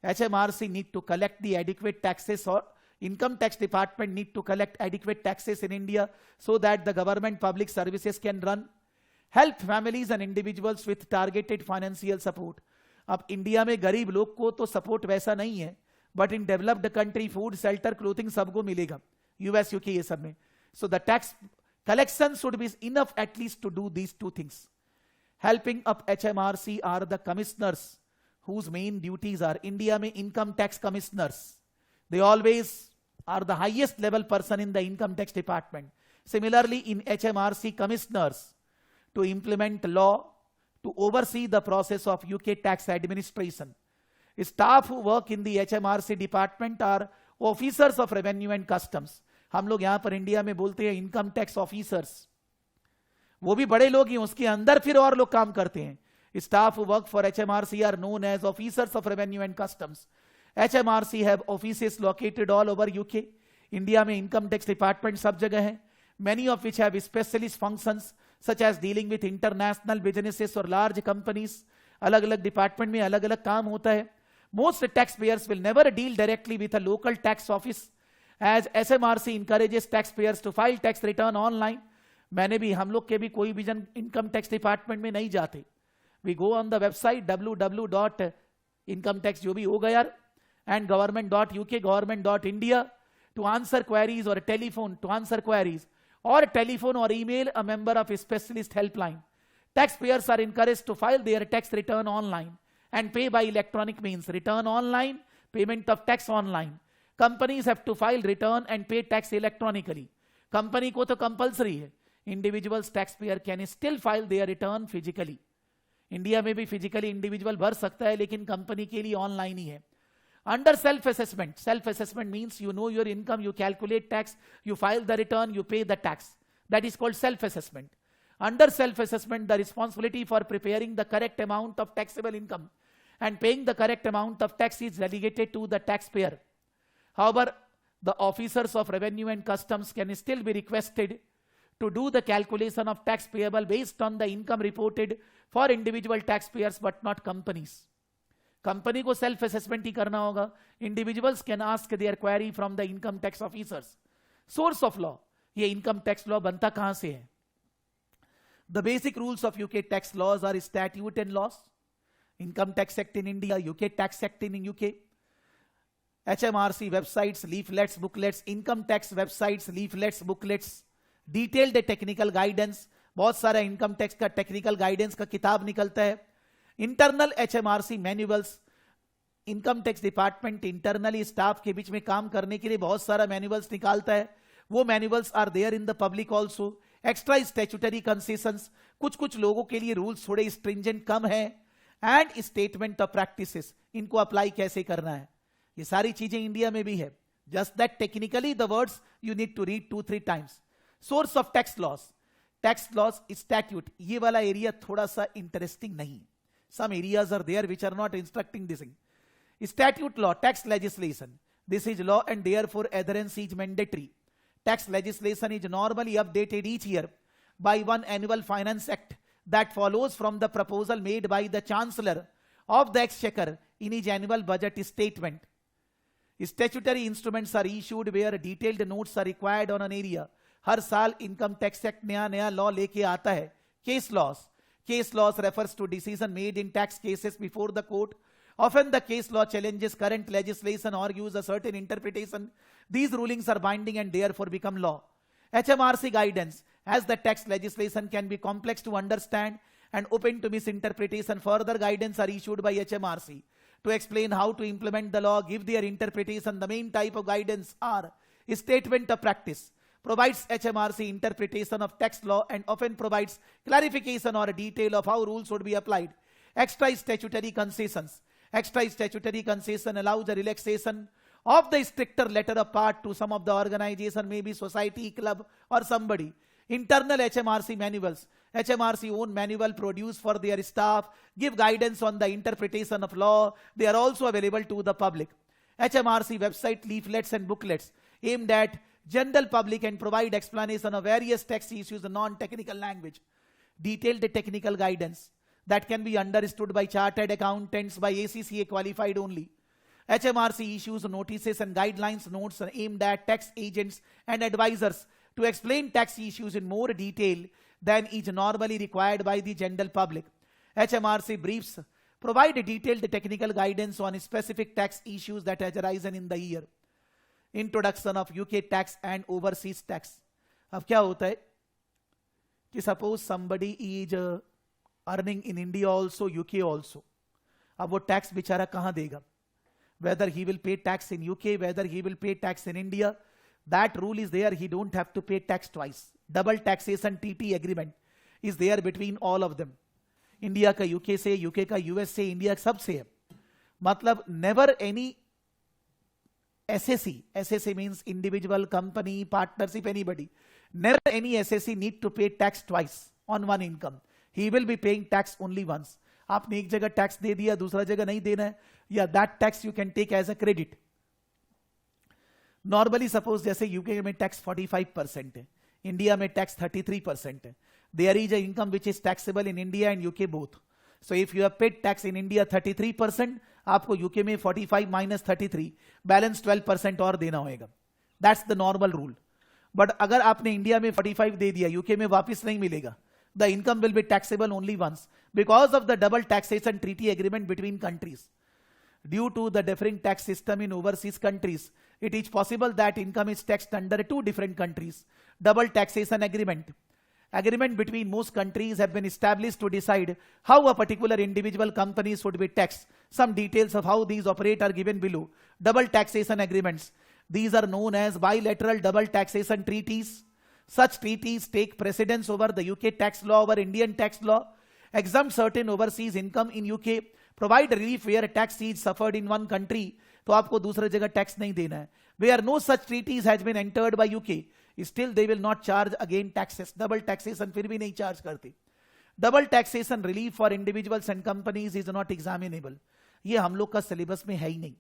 HMRC need to collect the adequate taxes, or income tax department need to collect adequate taxes in India so that the government public services can run. Help families and individuals with targeted financial support. अब India में गरीब लोग को तो support वैसा नहीं है, but in developed country food, shelter, clothing सबको मिलेगा, यूएस यूके ये सब में. So the tax collection should be enough at least to do these two things. Helping up HMRC are the commissioners whose main duties are, India mein income tax commissioners, they always are the highest level person in the income tax department. Similarly in HMRC, commissioners to implement law, to oversee the process of UK tax administration. Staff who work in the HMRC department are officers of revenue and customs. हम लोग यहां पर India में बोलते हैं income tax officers, वो भी बड़े लोग ही, उसके अंदर फिर और लोग काम करते हैं. Staff work for HMRC are known as officers of revenue and customs. HMRC have offices located all over UK. India में इनकम टैक्स डिपार्टमेंट सब जगह है, many of which have specialist functions such as dealing with international businesses or large companies. अलग अलग department में अलग अलग काम होता है. Most taxpayers will never deal directly with a local tax office, as SMRC encourages taxpayers to file tax return online. मैंने भी, हम लोग के भी कोई भी जन इनकम टैक्स डिपार्टमेंट में नहीं जाते. We go on the website www.incometax जो भी होगा यार, and government.uk, government.india to answer queries or telephone to answer queries, or telephone or email a member of a specialist helpline. Taxpayers are encouraged to file their tax return online and pay by electronic means. Return online, payment of tax online. Companies have to file return and pay tax electronically. Company को तो compulsory है. Individuals taxpayer can still file their return physically. India में भी physically individual भर सकता है, लेकिन company के लिए ऑनलाइन ही है. Under self-assessment, self-assessment means you know your income, you calculate tax, you file the return, you pay the tax. That is called self-assessment. Under self-assessment, the responsibility for preparing the correct amount of taxable income and paying the correct amount of tax is delegated to the taxpayer. However, the officers of revenue and customs can still be requested to do the calculation of tax payable based on the income reported for individual taxpayers but not companies. Company को self assessment ही करना होगा. Individuals can ask their query from the income tax officers. Source of law, ये income tax law बनता कहां से है? The basic rules of UK tax laws are statute and laws. Income tax act in India, UK tax act in UK, HMRC websites, leaflets, booklets, income tax websites, leaflets, booklets, detailed technical guidance. बहुत सारा income tax का technical guidance का किताब निकलता है. Internal HMRC manuals, income tax department internally staff के बीच में काम करने के लिए बहुत सारा मैन्युअल्स निकालता है. वो manuals are there in the public also. Extra statutory concessions, कुछ कुछ लोगों के लिए रूल्स थोड़े स्ट्रिंजेंट कम है, एंड स्टेटमेंट ऑफ प्रैक्टिसेस, इनको अप्लाई कैसे करना है, ये सारी चीजें इंडिया में भी है. Just that technically the words you need to read 2-3 times. Source of tax laws, tax laws, statute, ये वाला एरिया थोड़ा सा इंटरेस्टिंग नहीं. Some areas are there which are not instructing this thing. Statute law, tax legislation. This is law and therefore adherence is mandatory. Tax legislation is normally updated each year by one annual finance act that follows from the proposal made by the Chancellor of the Exchequer in his annual budget statement. Statutory instruments are issued where detailed notes are required on an area. हर साल income tax act नया नया law लेके आता है. Case laws, case laws refers to decision made in tax cases before the court. Often the case law challenges current legislation or use a certain interpretation. These rulings are binding and therefore become law. HMRC guidance, as the tax legislation can be complex to understand and open to misinterpretation, further guidance are issued by HMRC to explain how to implement the law, give their interpretation. The main type of guidance are statement of practice, provides HMRC interpretation of tax law and often provides clarification or a detail of how rules should be applied. Extra statutory concessions. Extra statutory concession allows the relaxation of the stricter letter of part to some of the organization, maybe society, club or somebody. Internal HMRC manuals. HMRC own manual produced for their staff, give guidance on the interpretation of law. They are also available to the public. HMRC website leaflets and booklets aimed at general public and provide explanation of various tax issues in non-technical language. Detailed technical guidance that can be understood by chartered accountants, by ACCA qualified only. HMRC issues notices and guidelines notes aimed at tax agents and advisors to explain tax issues in more detail than is normally required by the general public. HMRC briefs provide detailed technical guidance on specific tax issues that has arisen in the year. Introduction of UK tax and overseas tax. अब क्या होता है कि suppose somebody is earning in India also, UK also. अब वो tax बेचारा कहाँ देगा? Whether he will pay tax in UK, whether he will pay tax in India, that rule is there. He don't have to pay tax twice. Double taxation TT agreement is there between all of them. India का UK से, UK का US से, India सब से है. मतलब never any SSC, SSC means individual company partnership, anybody, never any SSC need to pay tax twice on one income. He will be paying tax only once. आपने एक जगह टैक्स दे दिया, दूसरा जगह नहीं देना है, या that tax you can take as a credit. Normally suppose जैसे यूके में टैक्स 45% है, इंडिया में टैक्स 33% है. There is an income which is taxable in India and UK both. So if you have paid tax in India 33%, आपको UK में 45 minus 33, balance 12% और देना होगा. That's the normal rule. But अगर आपने इंडिया में 45 दे दिया, UK में वापस नहीं मिलेगा. The income will be taxable only once because of the double taxation treaty agreement between countries. Due to the differing tax system in overseas countries, it is possible that income is taxed under two different countries. Double taxation agreement. Agreement between most countries have been established to decide how a particular individual company should be taxed. Some details of how these operate are given below. Double taxation agreements. These are known as bilateral double taxation treaties. Such treaties take precedence over the UK tax law over Indian tax law, exempt certain overseas income in UK, provide relief where tax is suffered in one country. तो आपको दूसरी जगह tax नहीं देना है. Where no such treaties has been entered by UK, still they will not charge again taxes. Double taxation फिर भी नहीं चार्ज करते. Double taxation relief for individuals and companies is not examinable. ये हम लोग का सिलेबस में है ही नहीं.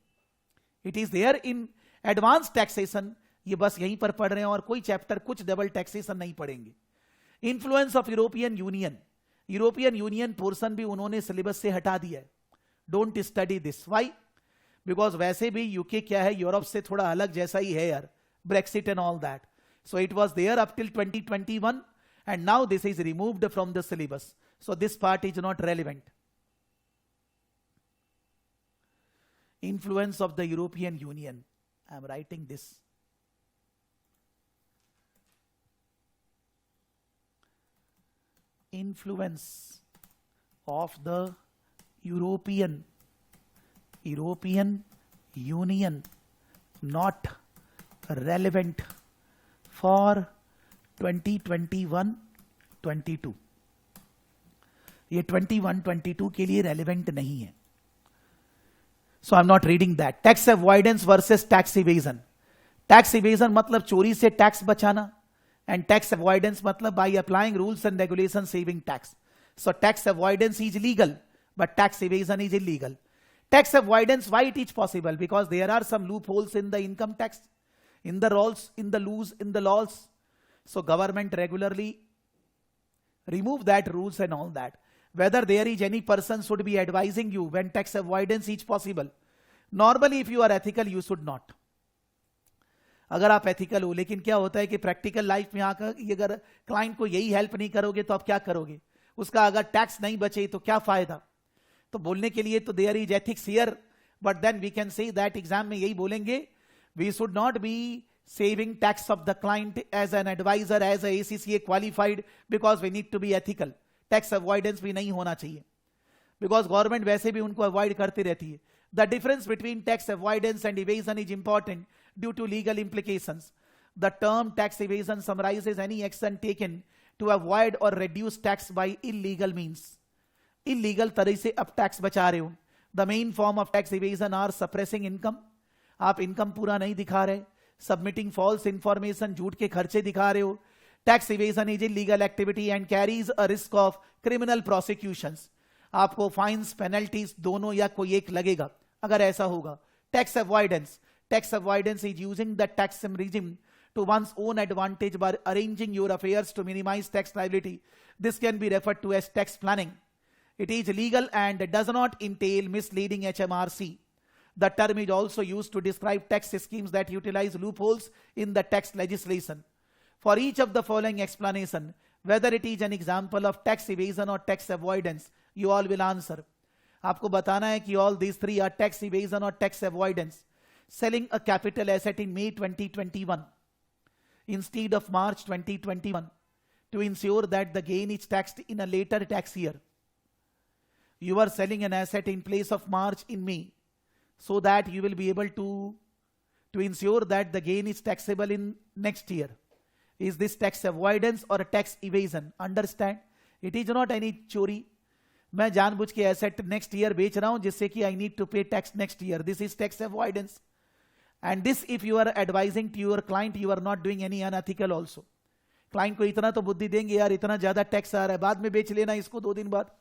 It is there in advanced taxation. ये बस यहीं पर पढ़ रहे हैं और कोई चैप्टर कुछ डबल टैक्सेशन नहीं पढ़ेंगे. Influence of European union. European union portion भी उन्होंने सिलेबस से हटा दिया है. Don't study this. Why? Because वैसे भी यूके क्या है, यूरोप से थोड़ा अलग जैसा ही है यार, Brexit and all that. So it was there up till 2021 and now this is removed from the syllabus. So this part is not relevant. Influence of the European Union. I am writing this. Influence of the European Union not relevant for 2021-22. ये 21-22 के लिए relevant नहीं है. So I am not reading that. Tax avoidance versus tax evasion. Tax evasion मतलब चोरी से tax बचाना, and tax avoidance मतलब by applying rules and regulation saving tax. So tax avoidance is legal but tax evasion is illegal. Tax avoidance why it is possible? Because there are some loop holes in the income tax, in the rules, in the laws. So government regularly remove that rules and all that. Whether there is any person should be advising you when tax avoidance is possible. Normally if you are ethical you should not. अगर आप ethical हो, लेकिन क्या होता है कि practical life में आकर अगर client को यही help नहीं करोगे तो आप क्या करोगे? उसका अगर tax नहीं बचे तो क्या फायदा? तो बोलने के लिए तो there is ethics here, but then we can say that exam में यही बोलेंगे, we should not be saving tax of the client as an advisor, as a ACCA qualified, because we need to be ethical. Tax avoidance भी नहीं होना चाहिए, because government वैसे भी उनको avoid करती रहती है. The difference between tax avoidance and evasion is important due to legal implications. The term tax evasion summarizes any action taken to avoid or reduce tax by illegal means. Illegal तरह से अब tax बचा रहे हो. The main form of tax evasion are suppressing income. आप income पूरा नहीं दिखा रहे, सबमिटिंग फॉल्स इंफॉर्मेशन, झूठ के खर्चे दिखा रहे हो, tax evasion is illegal activity and carries a risk of criminal prosecutions. आपको फाइन्स पेनल्टीज दोनों या कोई एक लगेगा अगर ऐसा होगा। Tax avoidance is using the tax regime to one's own advantage by arranging your affairs to minimize tax liability. This can be referred to as tax planning. It is legal and does not entail misleading HMRC. The term is also used to describe tax schemes that utilize loopholes in the tax legislation. For each of the following explanation, whether it is an example of tax evasion or tax avoidance, you all will answer. आपको बताना है कि all these three are tax evasion or tax avoidance. Selling a capital asset in May 2021 instead of March 2021 to ensure that the gain is taxed in a later tax year. You are selling an asset in place of March in May so that you will be able to ensure that the gain is taxable in next year. Is this tax avoidance or a tax evasion? Understand? It is not any चोरी. मैं जानबूझ के asset next year बेच रहा हूं जिससे कि I need to pay tax next year. This is tax avoidance. And this if you are advising to your client, you are not doing any unethical also. Client को इतना तो बुद्धि देंगे, यार इतना ज्यादा टैक्स आ रहा है, बाद में बेच लेना इसको 2 दिन बाद.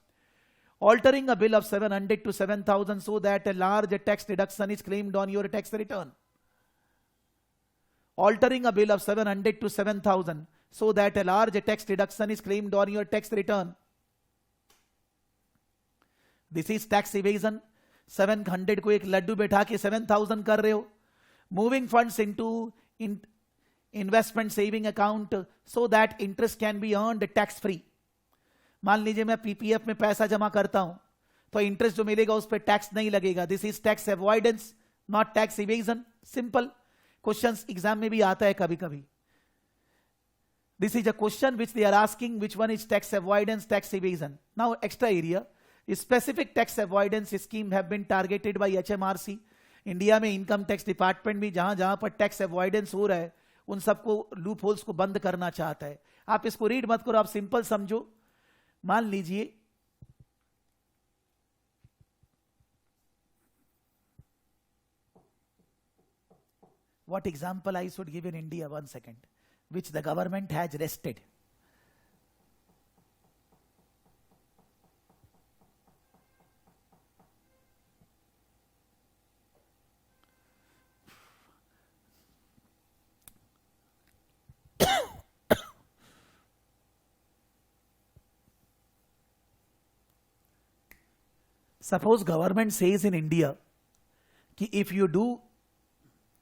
Altering a bill of 700 to 7,000 so that a large tax deduction is claimed on your tax return. Altering a bill of 700 to 7,000 so that a large tax deduction is claimed on your tax return. This is tax evasion. 700 को एक लड्डू बैठा के 7,000 कर रहे हो. Moving funds into investment saving account so that interest can be earned tax free. मान लीजिए मैं पीपीएफ में पैसा जमा करता हूं तो इंटरेस्ट जो मिलेगा उस पर टैक्स नहीं लगेगा. This is tax avoidance, not tax evasion. Simple. Questions exam में भी आता है कभी कभी. This is a question which they are asking which one is tax avoidance, tax evasion. Now extra area. Specific tax avoidance scheme have been targeted by HMRC. India में income tax department भी जहां जहां पर tax avoidance हो रहा है उन सबको लूप होल्स को बंद करना चाहता है. आप इसको रीड मत करो, आप सिंपल समझो. मान लीजिए what example I should give in India, 1 second, which the government has rested. Suppose government says in India कि if you do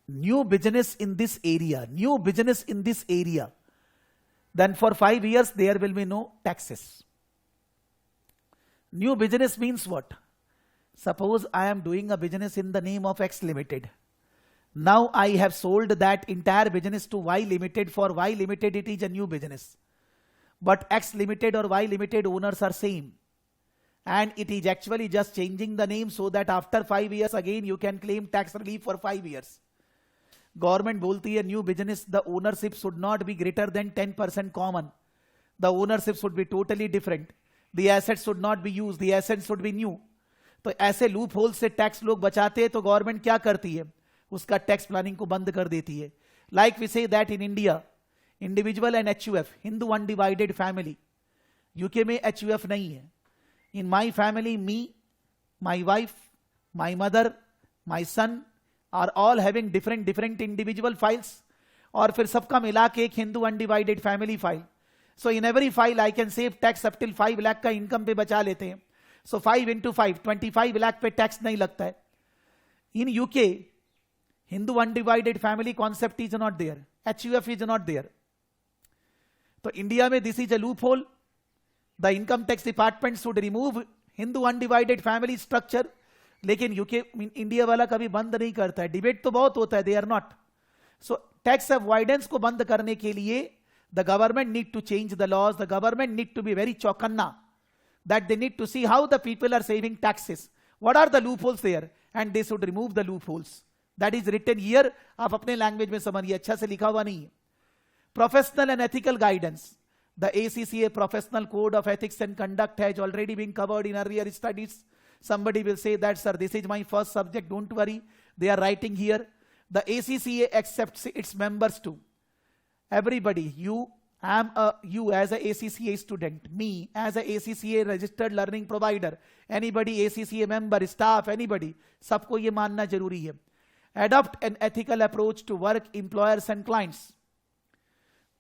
new business in this area, then for 5 years there will be no taxes. New business means what? Suppose I am doing a business in the name of X Limited. Now I have sold that entire business to Y Limited. For Y Limited it is a new business. But X Limited or Y Limited owners are same. And it is actually just changing the name so that after 5 years again you can claim tax relief for 5 years. Government बोलती है new business, the ownership should not be greater than 10% common. The ownership should be totally different. The assets should not be used. The assets should be new. तो ऐसे loop hole से tax लोग बचाते हैं तो government क्या करती है? उसका टैक्स प्लानिंग को बंद कर देती है. Like we say that in India individual and HUF, Hindu undivided family. UK में एचयूएफ नहीं है. In my family, me, my wife, my mother, my son are all having different individual files. और फिर सबका मिला के एक Hindu undivided family file. So in every file I can save tax up till 5 lakh का इनकम पे बचा लेते हैं. सो 5 into 5, 25 लाख पे टैक्स नहीं लगता है. In UK Hindu undivided family concept is not there. HUF is not there. तो इंडिया में this is a loophole. The income tax department should remove Hindu undivided family structure. लेकिन यूके इंडिया वाला कभी बंद नहीं करता है. डिबेट तो बहुत होता है, they are not. So tax avoidance को बंद करने के लिए the government need to change the laws. The government need to be very चौकन्ना that they need to see how the people are saving taxes, what are the loop holes there, and they should remove the loop holes. That is written here. आप अपने language में समझिए, अच्छा से लिखा हुआ नहीं है. Professional and ethical guidance. The ACCA Professional Code of Ethics and Conduct has already been covered in earlier studies. Somebody will say that, sir, this is my first subject. Don't worry. They are writing here. The ACCA accepts its members too. Everybody, you You as a ACCA student, me as a ACCA registered learning provider, anybody ACCA member, staff, anybody, सबको ये मानना जरूरी है. Adopt an ethical approach to work, employers and clients.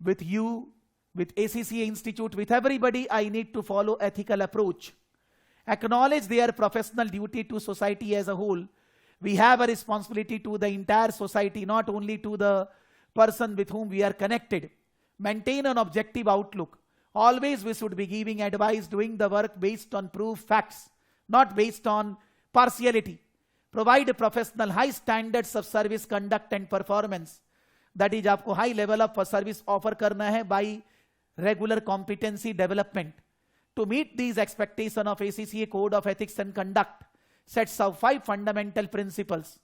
With you, with ACCA Institute, with everybody, I need to follow ethical approach. Acknowledge their professional duty to society as a whole. We have a responsibility to the entire society, not only to the person with whom we are connected. Maintain an objective outlook. Always we should be giving advice, doing the work based on proof, facts, not based on partiality. Provide professional high standards of service conduct and performance. That is, आपको high level of service offer करना है by regular competency development. To meet these expectations of ACCA Code of Ethics and Conduct, sets out 5 fundamental principles: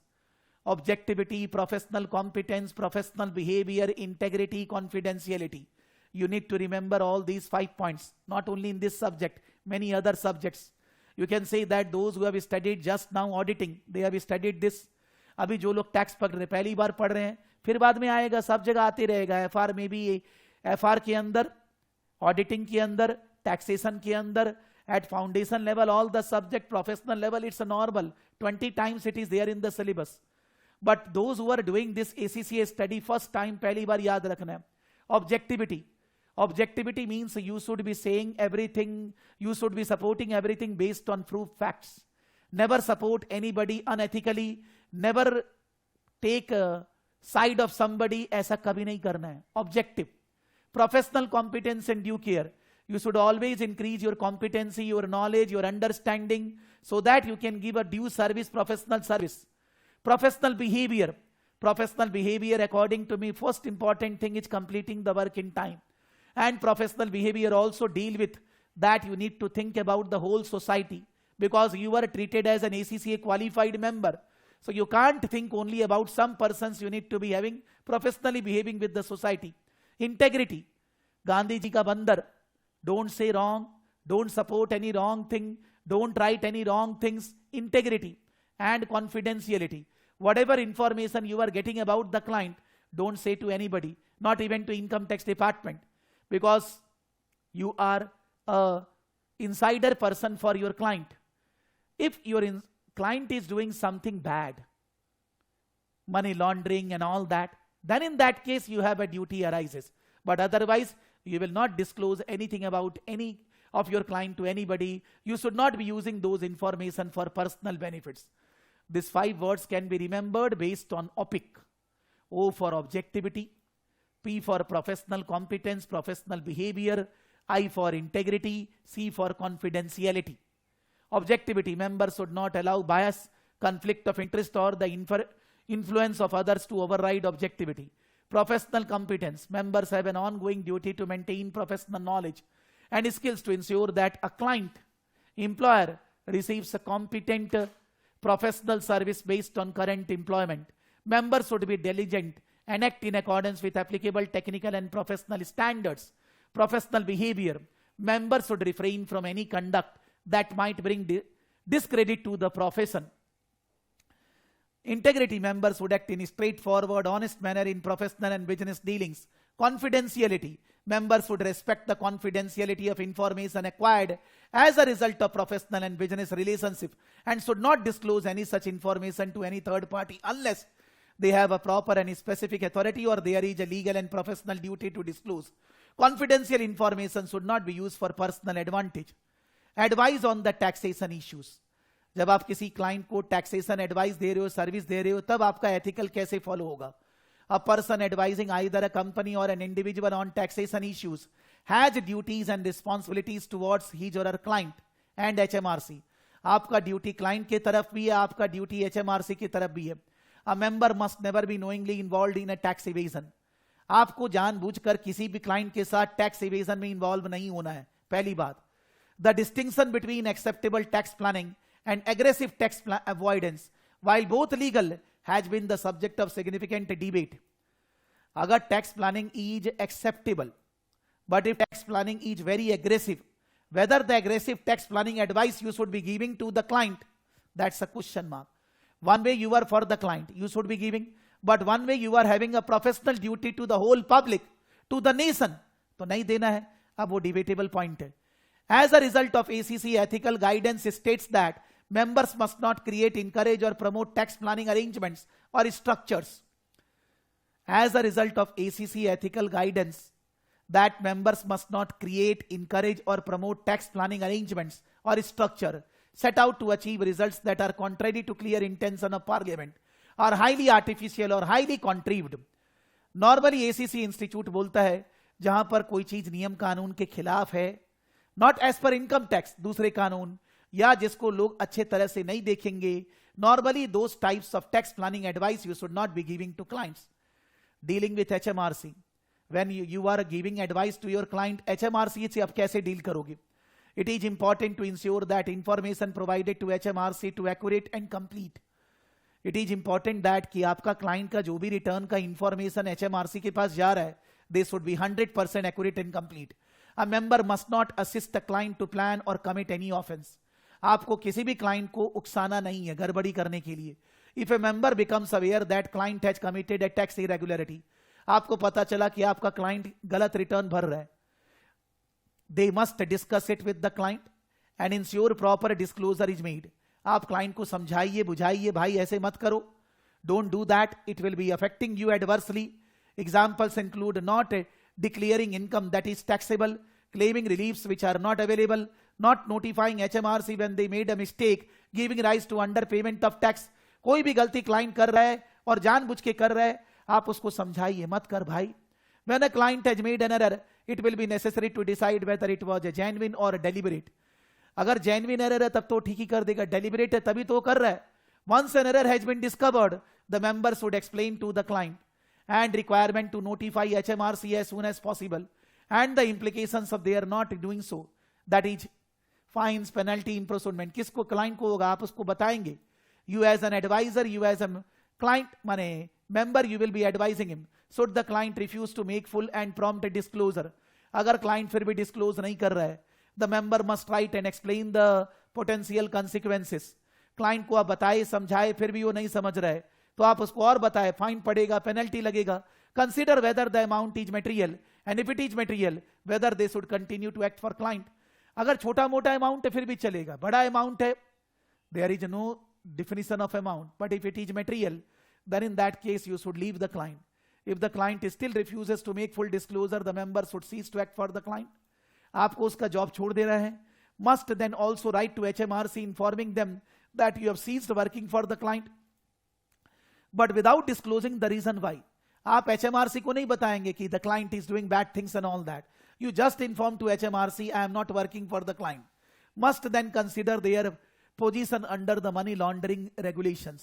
objectivity, professional competence, professional behavior, integrity, confidentiality. You need to remember all these 5 points, not only in this subject, many other subjects. You can say that those who have studied just now auditing, they have studied this. अभी जो लोग tax पढ़ रहे पहली बार पढ़ रहे हैं, फिर बाद में आएगा, सब जगह आते रहेगा. एफआर में भी, एफआर के अंदर, ऑडिटिंग के अंदर, टैक्सेशन के अंदर, at foundation level, all the subject, professional level, it's a normal. 20 times it is there in the syllabus. But those who are doing this ACCA study first time, पहली बार याद रखना है. Objectivity. Objectivity means you should be saying everything, you should be supporting everything based on proof, facts. Never support anybody unethically. Never take a side of somebody. ऐसा कभी नहीं करना है. Objective. Professional competence and due care. You should always increase your competency, your knowledge, your understanding, so that you can give a due service, professional service. Professional behavior. Professional behavior, according to me, first important thing is completing the work in time. And professional behavior also deal with that you need to think about the whole society, because you are treated as an ACCA qualified member. So you can't think only about some persons. You need to be having professionally behaving with the society. Integrity. Gandhi ji ka bandar. Don't say wrong. Don't support any wrong thing. Don't write any wrong things. Integrity and confidentiality. Whatever information you are getting about the client, don't say to anybody, not even to income tax department, because you are a insider person for your client. If your client is doing something bad, money laundering and all that, then in that case you have a duty arises. But otherwise, you will not disclose anything about any of your client to anybody. You should not be using those information for personal benefits. These 5 words can be remembered based on OPIC. O for objectivity, P for professional competence, professional behavior, I for integrity, C for confidentiality. Objectivity. Members should not allow bias, conflict of interest, or the influence of others to override objectivity. Professional competence. Members have an ongoing duty to maintain professional knowledge and skills to ensure that a client, employer, receives a competent professional service based on current employment. Members should be diligent and act in accordance with applicable technical and professional standards. Professional behavior. Members should refrain from any conduct that might bring discredit to the profession. Integrity. Members would act in a straightforward, honest manner in professional and business dealings. Confidentiality. Members would respect the confidentiality of information acquired as a result of professional and business relationship and should not disclose any such information to any third party unless they have a proper and specific authority or there is a legal and professional duty to disclose. Confidential information should not be used for personal advantage. Advice on the taxation issues. जब आप किसी client को taxation advice दे रहे हो, service दे रहे हो, तब आपका एथिकल कैसे फॉलो होगा? A person advising either a company or an individual on taxation issues has duties and responsibilities towards his or her client and HMRC. आपका ड्यूटी क्लाइंट की तरफ भी है, आपका ड्यूटी HMRC की तरफ भी है. A member must never be knowingly involved in a tax evasion. आपको जानबूझकर किसी भी क्लाइंट के साथ टैक्स इवेजन में इन्वॉल्व नहीं होना है. पहली बात. The distinction between acceptable tax planning and aggressive tax avoidance, while both legal, has been the subject of significant debate. Agar tax planning is acceptable, but if tax planning is very aggressive, whether the aggressive tax planning advice you should be giving to the client, that's a question mark. One way you are for the client, you should be giving, but one way you are having a professional duty to the whole public, to the nation, तो नहीं देना है, अब वो debatable point है. As a result of ACC ethical guidance states that members must not create, encourage or promote tax planning arrangements or structures. As a result of ACC ethical guidance that members must not create, encourage or promote tax planning arrangements or structure set out to achieve results that are contrary to clear intention of parliament, are highly artificial or highly contrived. Normally ACC institute बोलता है जहां पर कोई चीज नियम कानून के खिलाफ है, not as per income tax, दूसरे कानून, या जिसको लोग अच्छे तरह से नहीं देखेंगे, normally those types of tax planning advice you should not be giving to clients. Dealing with HMRC, when you are giving advice to your client, HMRC से आप कैसे डील करोगे? It is important to ensure that information provided to HMRC to accurate and complete. It is important that कि आपका client का जो भी return का इंफॉर्मेशन HMRC के पास जा रहा है, they should be 100% accurate and complete. A member must not assist the client to plan or commit any offense. आपको किसी भी क्लाइंट को उकसाना नहीं है गड़बड़ी करने के लिए. If a member becomes aware that client has committed a tax irregularity, आपको पता चला कि आपका क्लाइंट गलत रिटर्न भर रहा है, they must discuss it with the client and ensure proper disclosure is made. आप क्लाइंट को समझाइए, बुझाइए, भाई ऐसे मत करो. Don't do that, it will be affecting you adversely. Examples include not declaring income that is taxable, claiming reliefs which are not available, not notifying HMRC when they made a mistake, giving rise to underpayment of tax. कोई भी गलती client कर रहा है और जानबूझ के कर रहा है, आप उसको समझाइए, मत कर भाई. When a client has made an error, it will be necessary to decide whether it was a genuine or a deliberate. अगर genuine error है तब तो ठीक ही कर देगा, deliberate है तभी तो कर रहा है. Once an error has been discovered, the member should explain to the client and requirement to notify HMRC as soon as possible and the implications of their not doing so, that is fines, penalty, imprisonment. किसको? Client को होगा, आप उसको बताएंगे. You as an advisor, you as a client माने member, you will be advising him. Should the client refuse to make full and prompt disclosure, अगर client फिर भी डिस्क्लोज नहीं कर रहा है, the member must write and explain the potential consequences. Client को आप बताए, समझाए, फिर भी वो नहीं समझ रहा है, तो आप उसको और बताए, फाइन पड़ेगा, पेनल्टी लगेगा. Consider whether the amount is material and if it is material whether they should continue to act for client. अगर छोटा मोटा अमाउंट है फिर भी चलेगा, बड़ा अमाउंट है there is no definition of amount, but if it is material, then in that case you should leave the client. If the client still refuses to make full disclosure, the member should cease to act for the client. आपको उसका job छोड़ देना है. Must then also write to HMRC informing them that you have ceased working for the client, but without disclosing the reason why. आप HMRC को नहीं बताएंगे कि the client is doing bad things and all that. You just inform to HMRC, I am not working for the client. Must then consider their position under the money laundering regulations.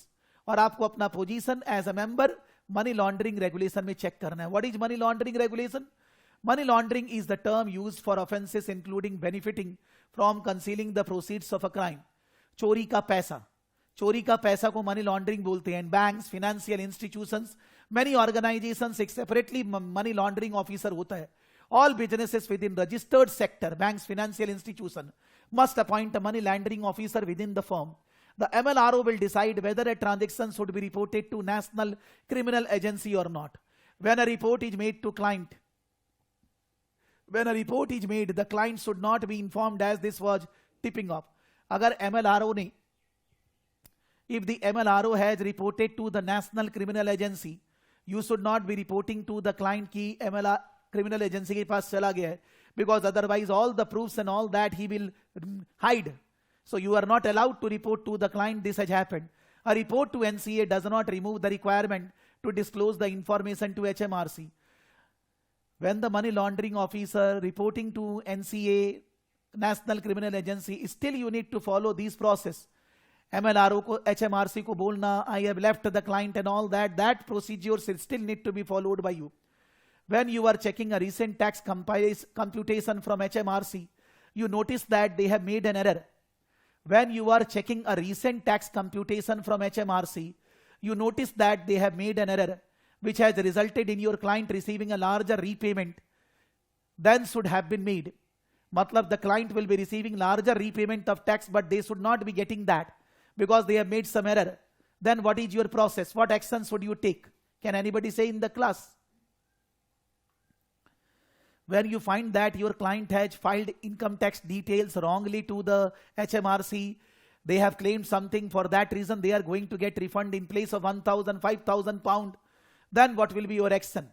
और आपको अपना position as a member money laundering regulation में check करना है. What is money laundering regulation? Money laundering is the term used for offences including benefiting from concealing the proceeds of a crime. चोरी का पैसा, चोरी का पैसा को मनी लॉन्ड्रिंग बोलते हैं. Banks, financial institutions, many organisations एक सेपरेटली मनी लॉन्ड्रिंग ऑफिसर होता है. All businesses within registered sector, banks, financial institution, must appoint a money laundering officer within the firm. The MLRO will decide whether a transaction should be reported to National Criminal Agency or not. When a report is made to client, the client should not be informed as this was tipping off. अगर MLRO ने, if the MLRO has reported to the National Criminal Agency, you should not be reporting to the client कि MLR criminal agency के पास चला गया है, because otherwise all the proofs and all that he will hide. So you are not allowed to report to the client this has happened. A report to NCA does not remove the requirement to disclose the information to HMRC. When the money laundering officer reporting to NCA, National Criminal Agency, still you need to follow this process. MLRO को, HMRC को बोलना, I have left the client and all that, that procedure still need to be followed by you. When you are checking a recent tax computation from HMRC, you notice that they have made an error. When you are checking a recent tax computation from HMRC, you notice that they have made an error which has resulted in your client receiving a larger repayment than should have been made. Matlab, the client will be receiving larger repayment of tax, but they should not be getting that because they have made some error. Then what is your process? What actions should you take? Can anybody say in the class? when you find that your client has filed income tax details wrongly to the HMRC, they have claimed something, for that reason they are going to get refund in place of 1,000, 5,000 pound, then what will be your action?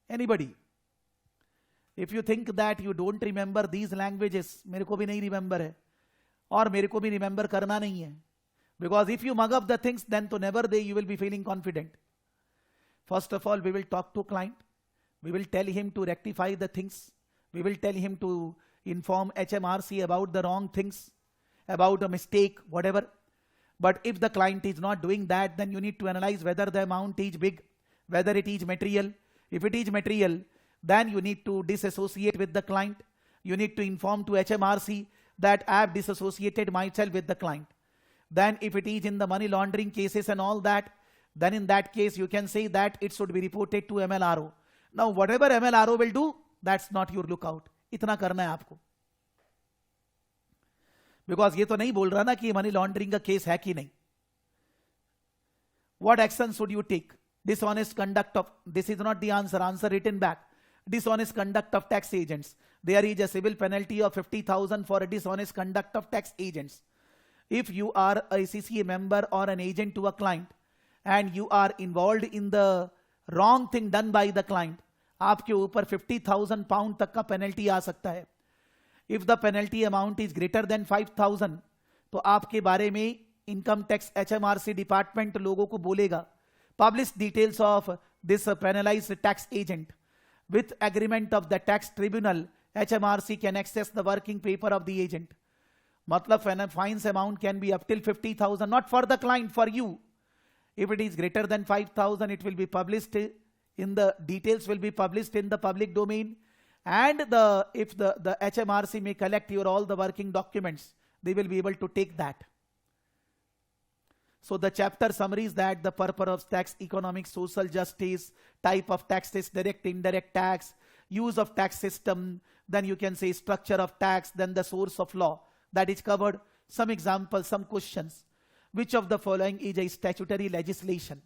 Anybody? If you think that you don't remember these languages, मेरे को भी नहीं remember है, और मेरे को भी remember करना नहीं है, because if you mug up the things, then to never day you will be feeling confident. First of all, we will talk to client. We will tell him to rectify the things. We will tell him to inform HMRC about the wrong things, about a mistake, whatever. But if the client is not doing that, then you need to analyze whether the amount is big, whether it is material. If it is material, then you need to disassociate with the client. You need to inform to HMRC that I have disassociated myself with the client. Then if it is in the money laundering cases and all that, then in that case you can say that it should be reported to MLRO. Now whatever MLRO will do, that's not your lookout. इतना करना है आपको. Because ये तो नहीं बोल रहा ना कि मनी लॉन्ड्रिंग का केस है कि नहीं. What action should you take? Dishonest conduct of, this is not the answer written back. Dishonest conduct of tax agents. There is a civil penalty of 50,000 for a dishonest conduct of tax agents. If you are a CCA member or an agent to a client and you are involved in the wrong thing done by the client, आपके ऊपर 50,000 pound तक का penalty आ सकता है. If the penalty amount is greater than 5,000, तो आपके बारे में income tax HMRC department लोगों को बोलेगा, publish details of this penalized tax agent. With agreement of the tax tribunal, HMRC can access the working paper of the agent. मतलब fines amount can be up till 50,000, not for the client, for you. If it is greater than 5,000, it will be published in the details will be published in the public domain. And if the HMRC may collect your all the working documents, they will be able to take that. So the chapter summaries that the purpose of tax, economic, social justice, type of taxes, direct, indirect tax, use of tax system, then you can say structure of tax, then the source of law, that is covered. Some examples, some questions. Which of the following is a statutory legislation?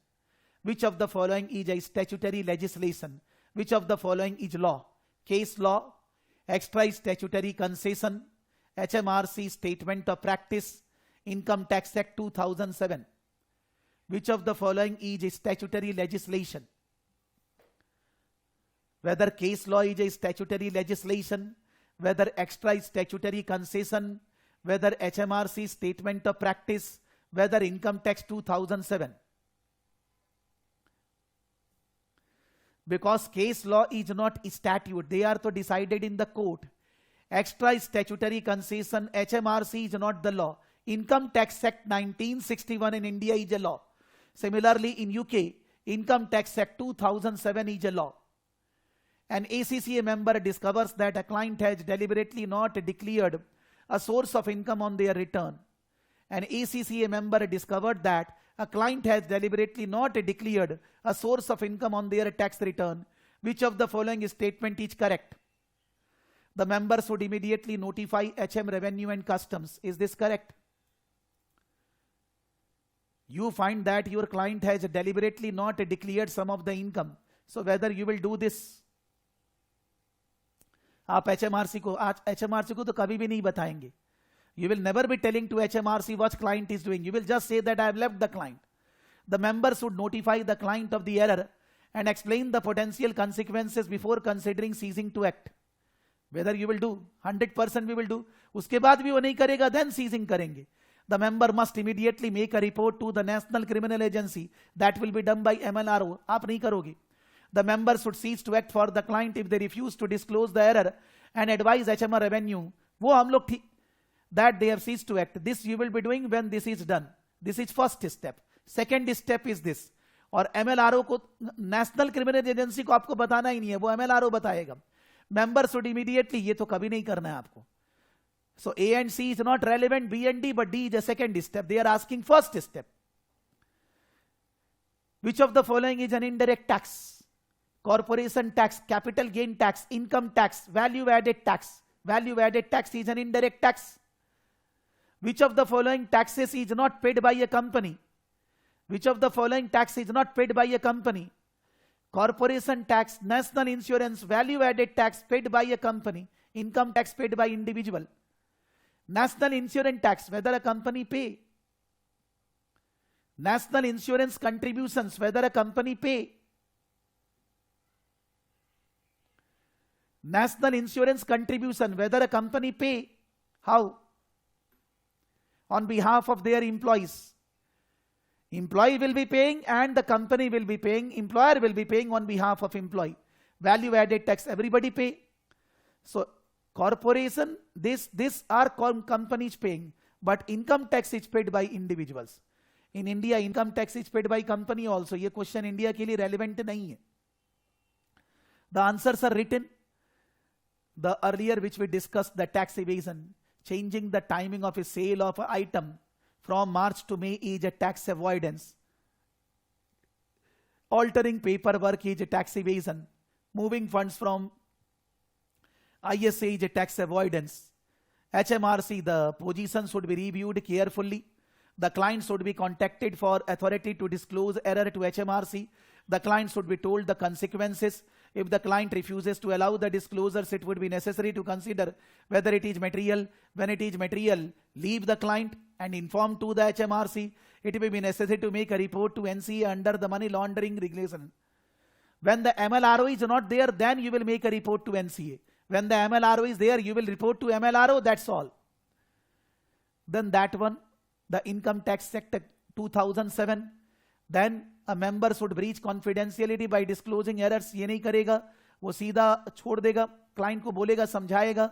Which of the following is a statutory legislation? Which of the following is law? Case law, extra statutory concession, HMRC statement of practice, Income Tax Act 2007. Which of the following is a statutory legislation? Whether case law is a statutory legislation, whether extra statutory concession, whether HMRC statement of practice, whether Income Tax 2007. Because case law is not statute, they are to decided in the court. Extra statutory concession, HMRC is not the law. Income Tax Act 1961 in India is a law. Similarly in UK, Income Tax Act 2007 is a law. An ACCA member discovers that a client has deliberately not declared a source of income on their return. An ACCA member discovered that a client has deliberately not declared a source of income on their tax return. Which of the following statement is correct? The member should immediately notify HM Revenue and Customs. Is this correct? You find that your client has deliberately not declared some of the income. So whether you will do this, आप HMRC को तो कभी भी नहीं बताएंगे. You will never be telling to HMRC what client is doing. You will just say that I have left the client. The member should notify the client of the error and explain the potential consequences before considering ceasing to act. Whether you will do, 100% we will do. उसके बाद भी वो नहीं करेगा, then ceasing करेंगे. The member must immediately make a report to the National Criminal Agency. That will be done by MLRO. आप नहीं करोगे. The member should cease to act for the client if they refuse to disclose the error and advise HM Revenue. वो हम लोग ठीक, that they have ceased to act. This you will be doing when this is done. This is first step. Second step is this. और MLRO को, national criminal agency को आपको बताना ही नहीं है, वो MLRO बताएगा. Member should immediately, ये तो कभी नहीं करना है आपको. So A and C is not relevant, B and D, but D is a second step. They are asking first step. Which of the following is an indirect tax? Corporation tax, capital gain tax, income tax, value added tax. Value added tax is an indirect tax. Which of the following taxes is not paid by a company? Which of the following tax is not paid by a company? Corporation tax, national insurance, value added tax paid by a company, income tax paid by individual. National insurance tax, whether a company pay. National insurance contributions, whether a company pay. National insurance contribution, whether a company pay. How? On behalf of their employees. Employee will be paying and the company will be paying. Employer will be paying on behalf of employee. Value added tax, everybody pay. So corporation, this are companies paying, but income tax is paid by individuals. In India, income tax is paid by company also. ये question India के लिए relevant नहीं है. The answers are written. The earlier which we discussed, the tax evasion, changing the timing of a sale of an item from March to May is a tax avoidance. Altering paperwork is a tax evasion. Moving funds from ISA is a tax avoidance. HMRC, the position should be reviewed carefully. The client should be contacted for authority to disclose error to HMRC. The client should be told the consequences. If the client refuses to allow the disclosures, it would be necessary to consider whether it is material. When it is material, leave the client and inform to the HMRC. It may be necessary to make a report to NCA under the money laundering regulation. When the MLRO is not there, then you will make a report to NCA. When the MLRO is there, you will report to MLRO, that's all. Then that one, the Income Tax Act 2007, then a member should breach confidentiality by disclosing errors. ये नहीं करेगा, वो सीधा छोड़ देगा, client को बोलेगा, समझाएगा.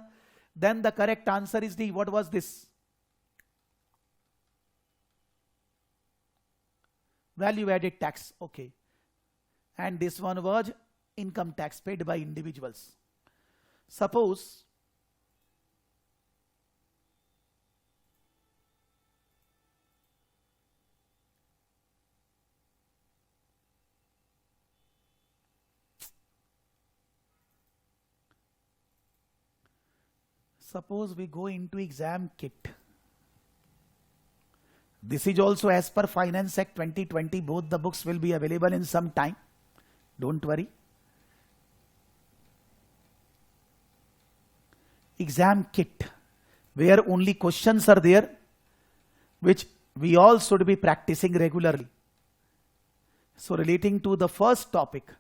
Then the correct answer is D. What was this? Value added tax. Okay. And this one was income tax paid by individuals. Suppose we go into exam kit. This is also as per Finance Act 2020. Both the books will be available in some time. Don't worry. Exam kit, where only questions are there, which we all should be practicing regularly. So relating to the first topic,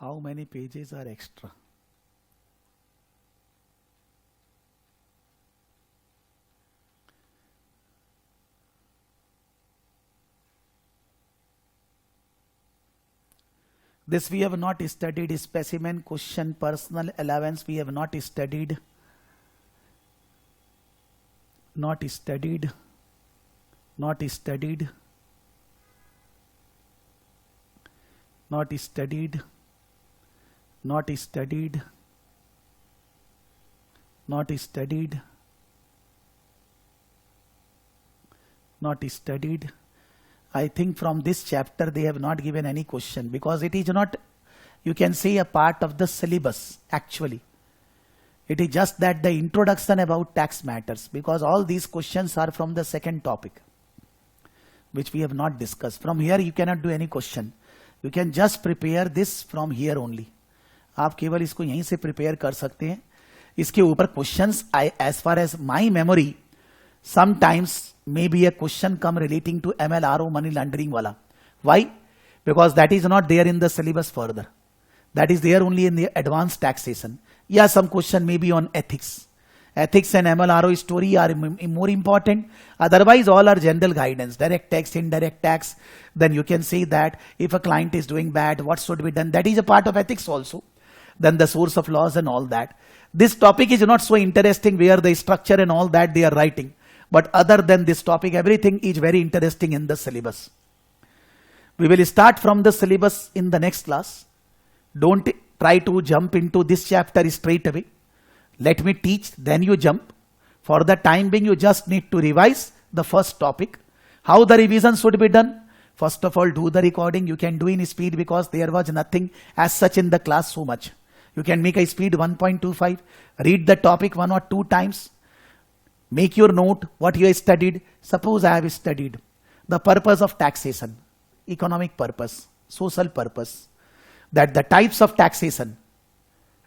how many pages are extra? This we have not studied. Specimen, question, personal allowance we have not studied. Not studied. Not studied. Not studied. Not studied. Not studied. Not studied. I think from this chapter they have not given any question, because it is not, you can say, a part of the syllabus actually. It is just that the introduction about tax matters, because all these questions are from the second topic, which we have not discussed. From here you cannot do any question. You can just prepare this from here only. आप केवल इसको यहीं से prepare कर सकते हैं. इसके ऊपर questions, as far as my memory, sometimes maybe a question come relating to MLRO, money laundering wala. Why? Because that is not there in the syllabus further. That is there only in the advanced taxation. Yeah, some question may be on ethics. Ethics and MLRO story are more important. Otherwise, all are general guidance. Direct tax, indirect tax. Then you can say that if a client is doing bad, what should be done? That is a part of ethics also. Then the source of laws and all that. This topic is not so interesting where the structure and all that they are writing. But other than this topic, everything is very interesting in the syllabus. We will start from the syllabus in the next class. Don't try to jump into this chapter straight away. Let me teach, then you jump. For the time being, you just need to revise the first topic. How the revision should be done? First of all, do the recording. You can do in speed because there was nothing as such in the class so much. You can make a speed 1.25. Read the topic 1 or 2 times. Make your note what you have studied. Suppose I have studied the purpose of taxation, economic purpose, social purpose, that the types of taxation,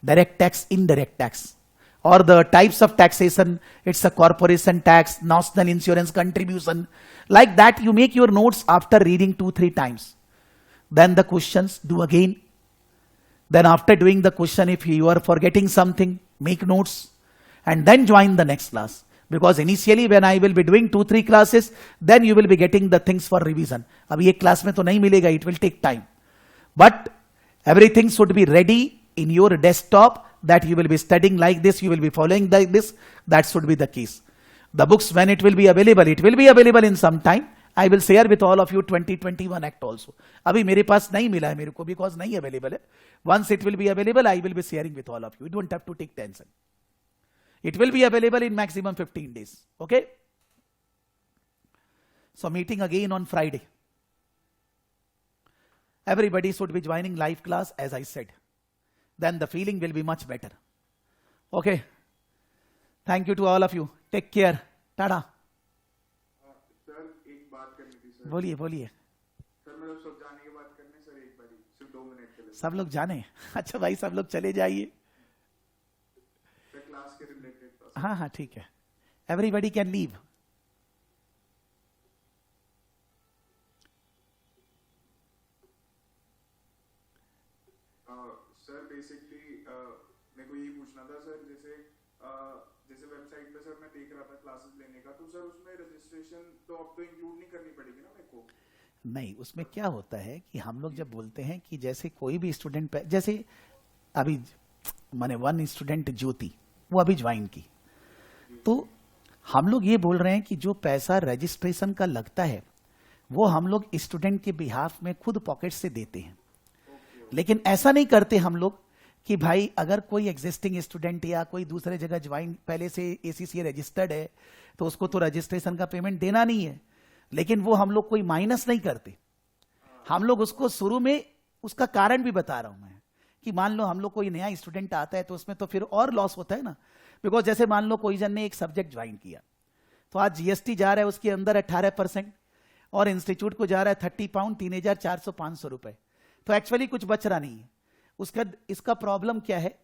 direct tax, indirect tax, or the types of taxation, it's a corporation tax, national insurance contribution. Like that, you make your notes after reading 2-3 times. Then the questions, do again. Then after doing the question, if you are forgetting something, make notes and then join the next class. Because initially when I will be doing 2-3 classes, then you will be getting the things for revision. अभी एक class में तो नहीं मिलेगा, it will take time. But everything should be ready in your desktop, that you will be studying like this, you will be following like this. That should be the case. The books, when it will be available in some time. I will share with all of you 2021 Act also. अभी मेरे पास नहीं मिला है मेरे को, because नहीं available है. Once it will be available, I will be sharing with all of you. You don't have to take tension. It will be available in maximum 15 days. Okay? So meeting again on Friday. Everybody should be joining live class, as I said. Then the feeling will be much better. Okay? Thank you to all of you. Take care. Tada. Sir एक बात करनी थी sir. बोलिए बोलिए. Sir मतलब सब जाने के बाद करने सर, एक बारी सिर्फ 2 मिनट के लिए. सब लोग जाने. अच्छा भाई, सब लोग चले जाइए. सर क्लास के रिलेटेड. हाँ हाँ ठीक है. Everybody can leave. Sir basically मेरे को यही पूछना था सर, जैसे वेबसाइट पे सर मैं देख रहा था क्लासेस लेने का, तो सर उसमें रजिस्ट्रेशन तो अब तो इंक्लूड नहीं करनी पड़ेगी ना मेरे को? नहीं, उसमें क्या होता है कि हम लोग जब बोलते हैं कि जैसे कोई भी स्टूडेंट, जैसे अभी मैंने 1 स्टूडेंट ज्योति, वो अभी ज्वाइन की, तो हम लोग ये बोल रहे हैं कि जो पैसा रजिस्ट्रेशन का लगता है वो हम लोग स्टूडेंट के बिहाफ में खुद पॉकेट से देते हैं. लेकिन ऐसा नहीं करते हम लोग कि भाई अगर कोई एग्जिस्टिंग स्टूडेंट या कोई दूसरे जगह ज्वाइन पहले से ACCA रजिस्टर्ड है तो उसको तो रजिस्ट्रेशन का पेमेंट देना नहीं है. लेकिन वो हम लोग कोई माइनस नहीं करते. हम लोग उसको शुरू में, उसका कारण भी बता रहा हूं मैं, कि मान लो हम लोग कोई नया स्टूडेंट आता है तो उसमें तो फिर और लॉस होता है ना. बिकॉज जैसे मान लो कोई जन ने एक सब्जेक्ट ज्वाइन किया तो आज GST जा रहा है उसके अंदर 18% और इंस्टीट्यूट को जा रहा है 30 पाउंड, 3,400-500 रुपए. तो एक्चुअली कुछ बच रहा नहीं है उसका. इसका प्रॉब्लम क्या है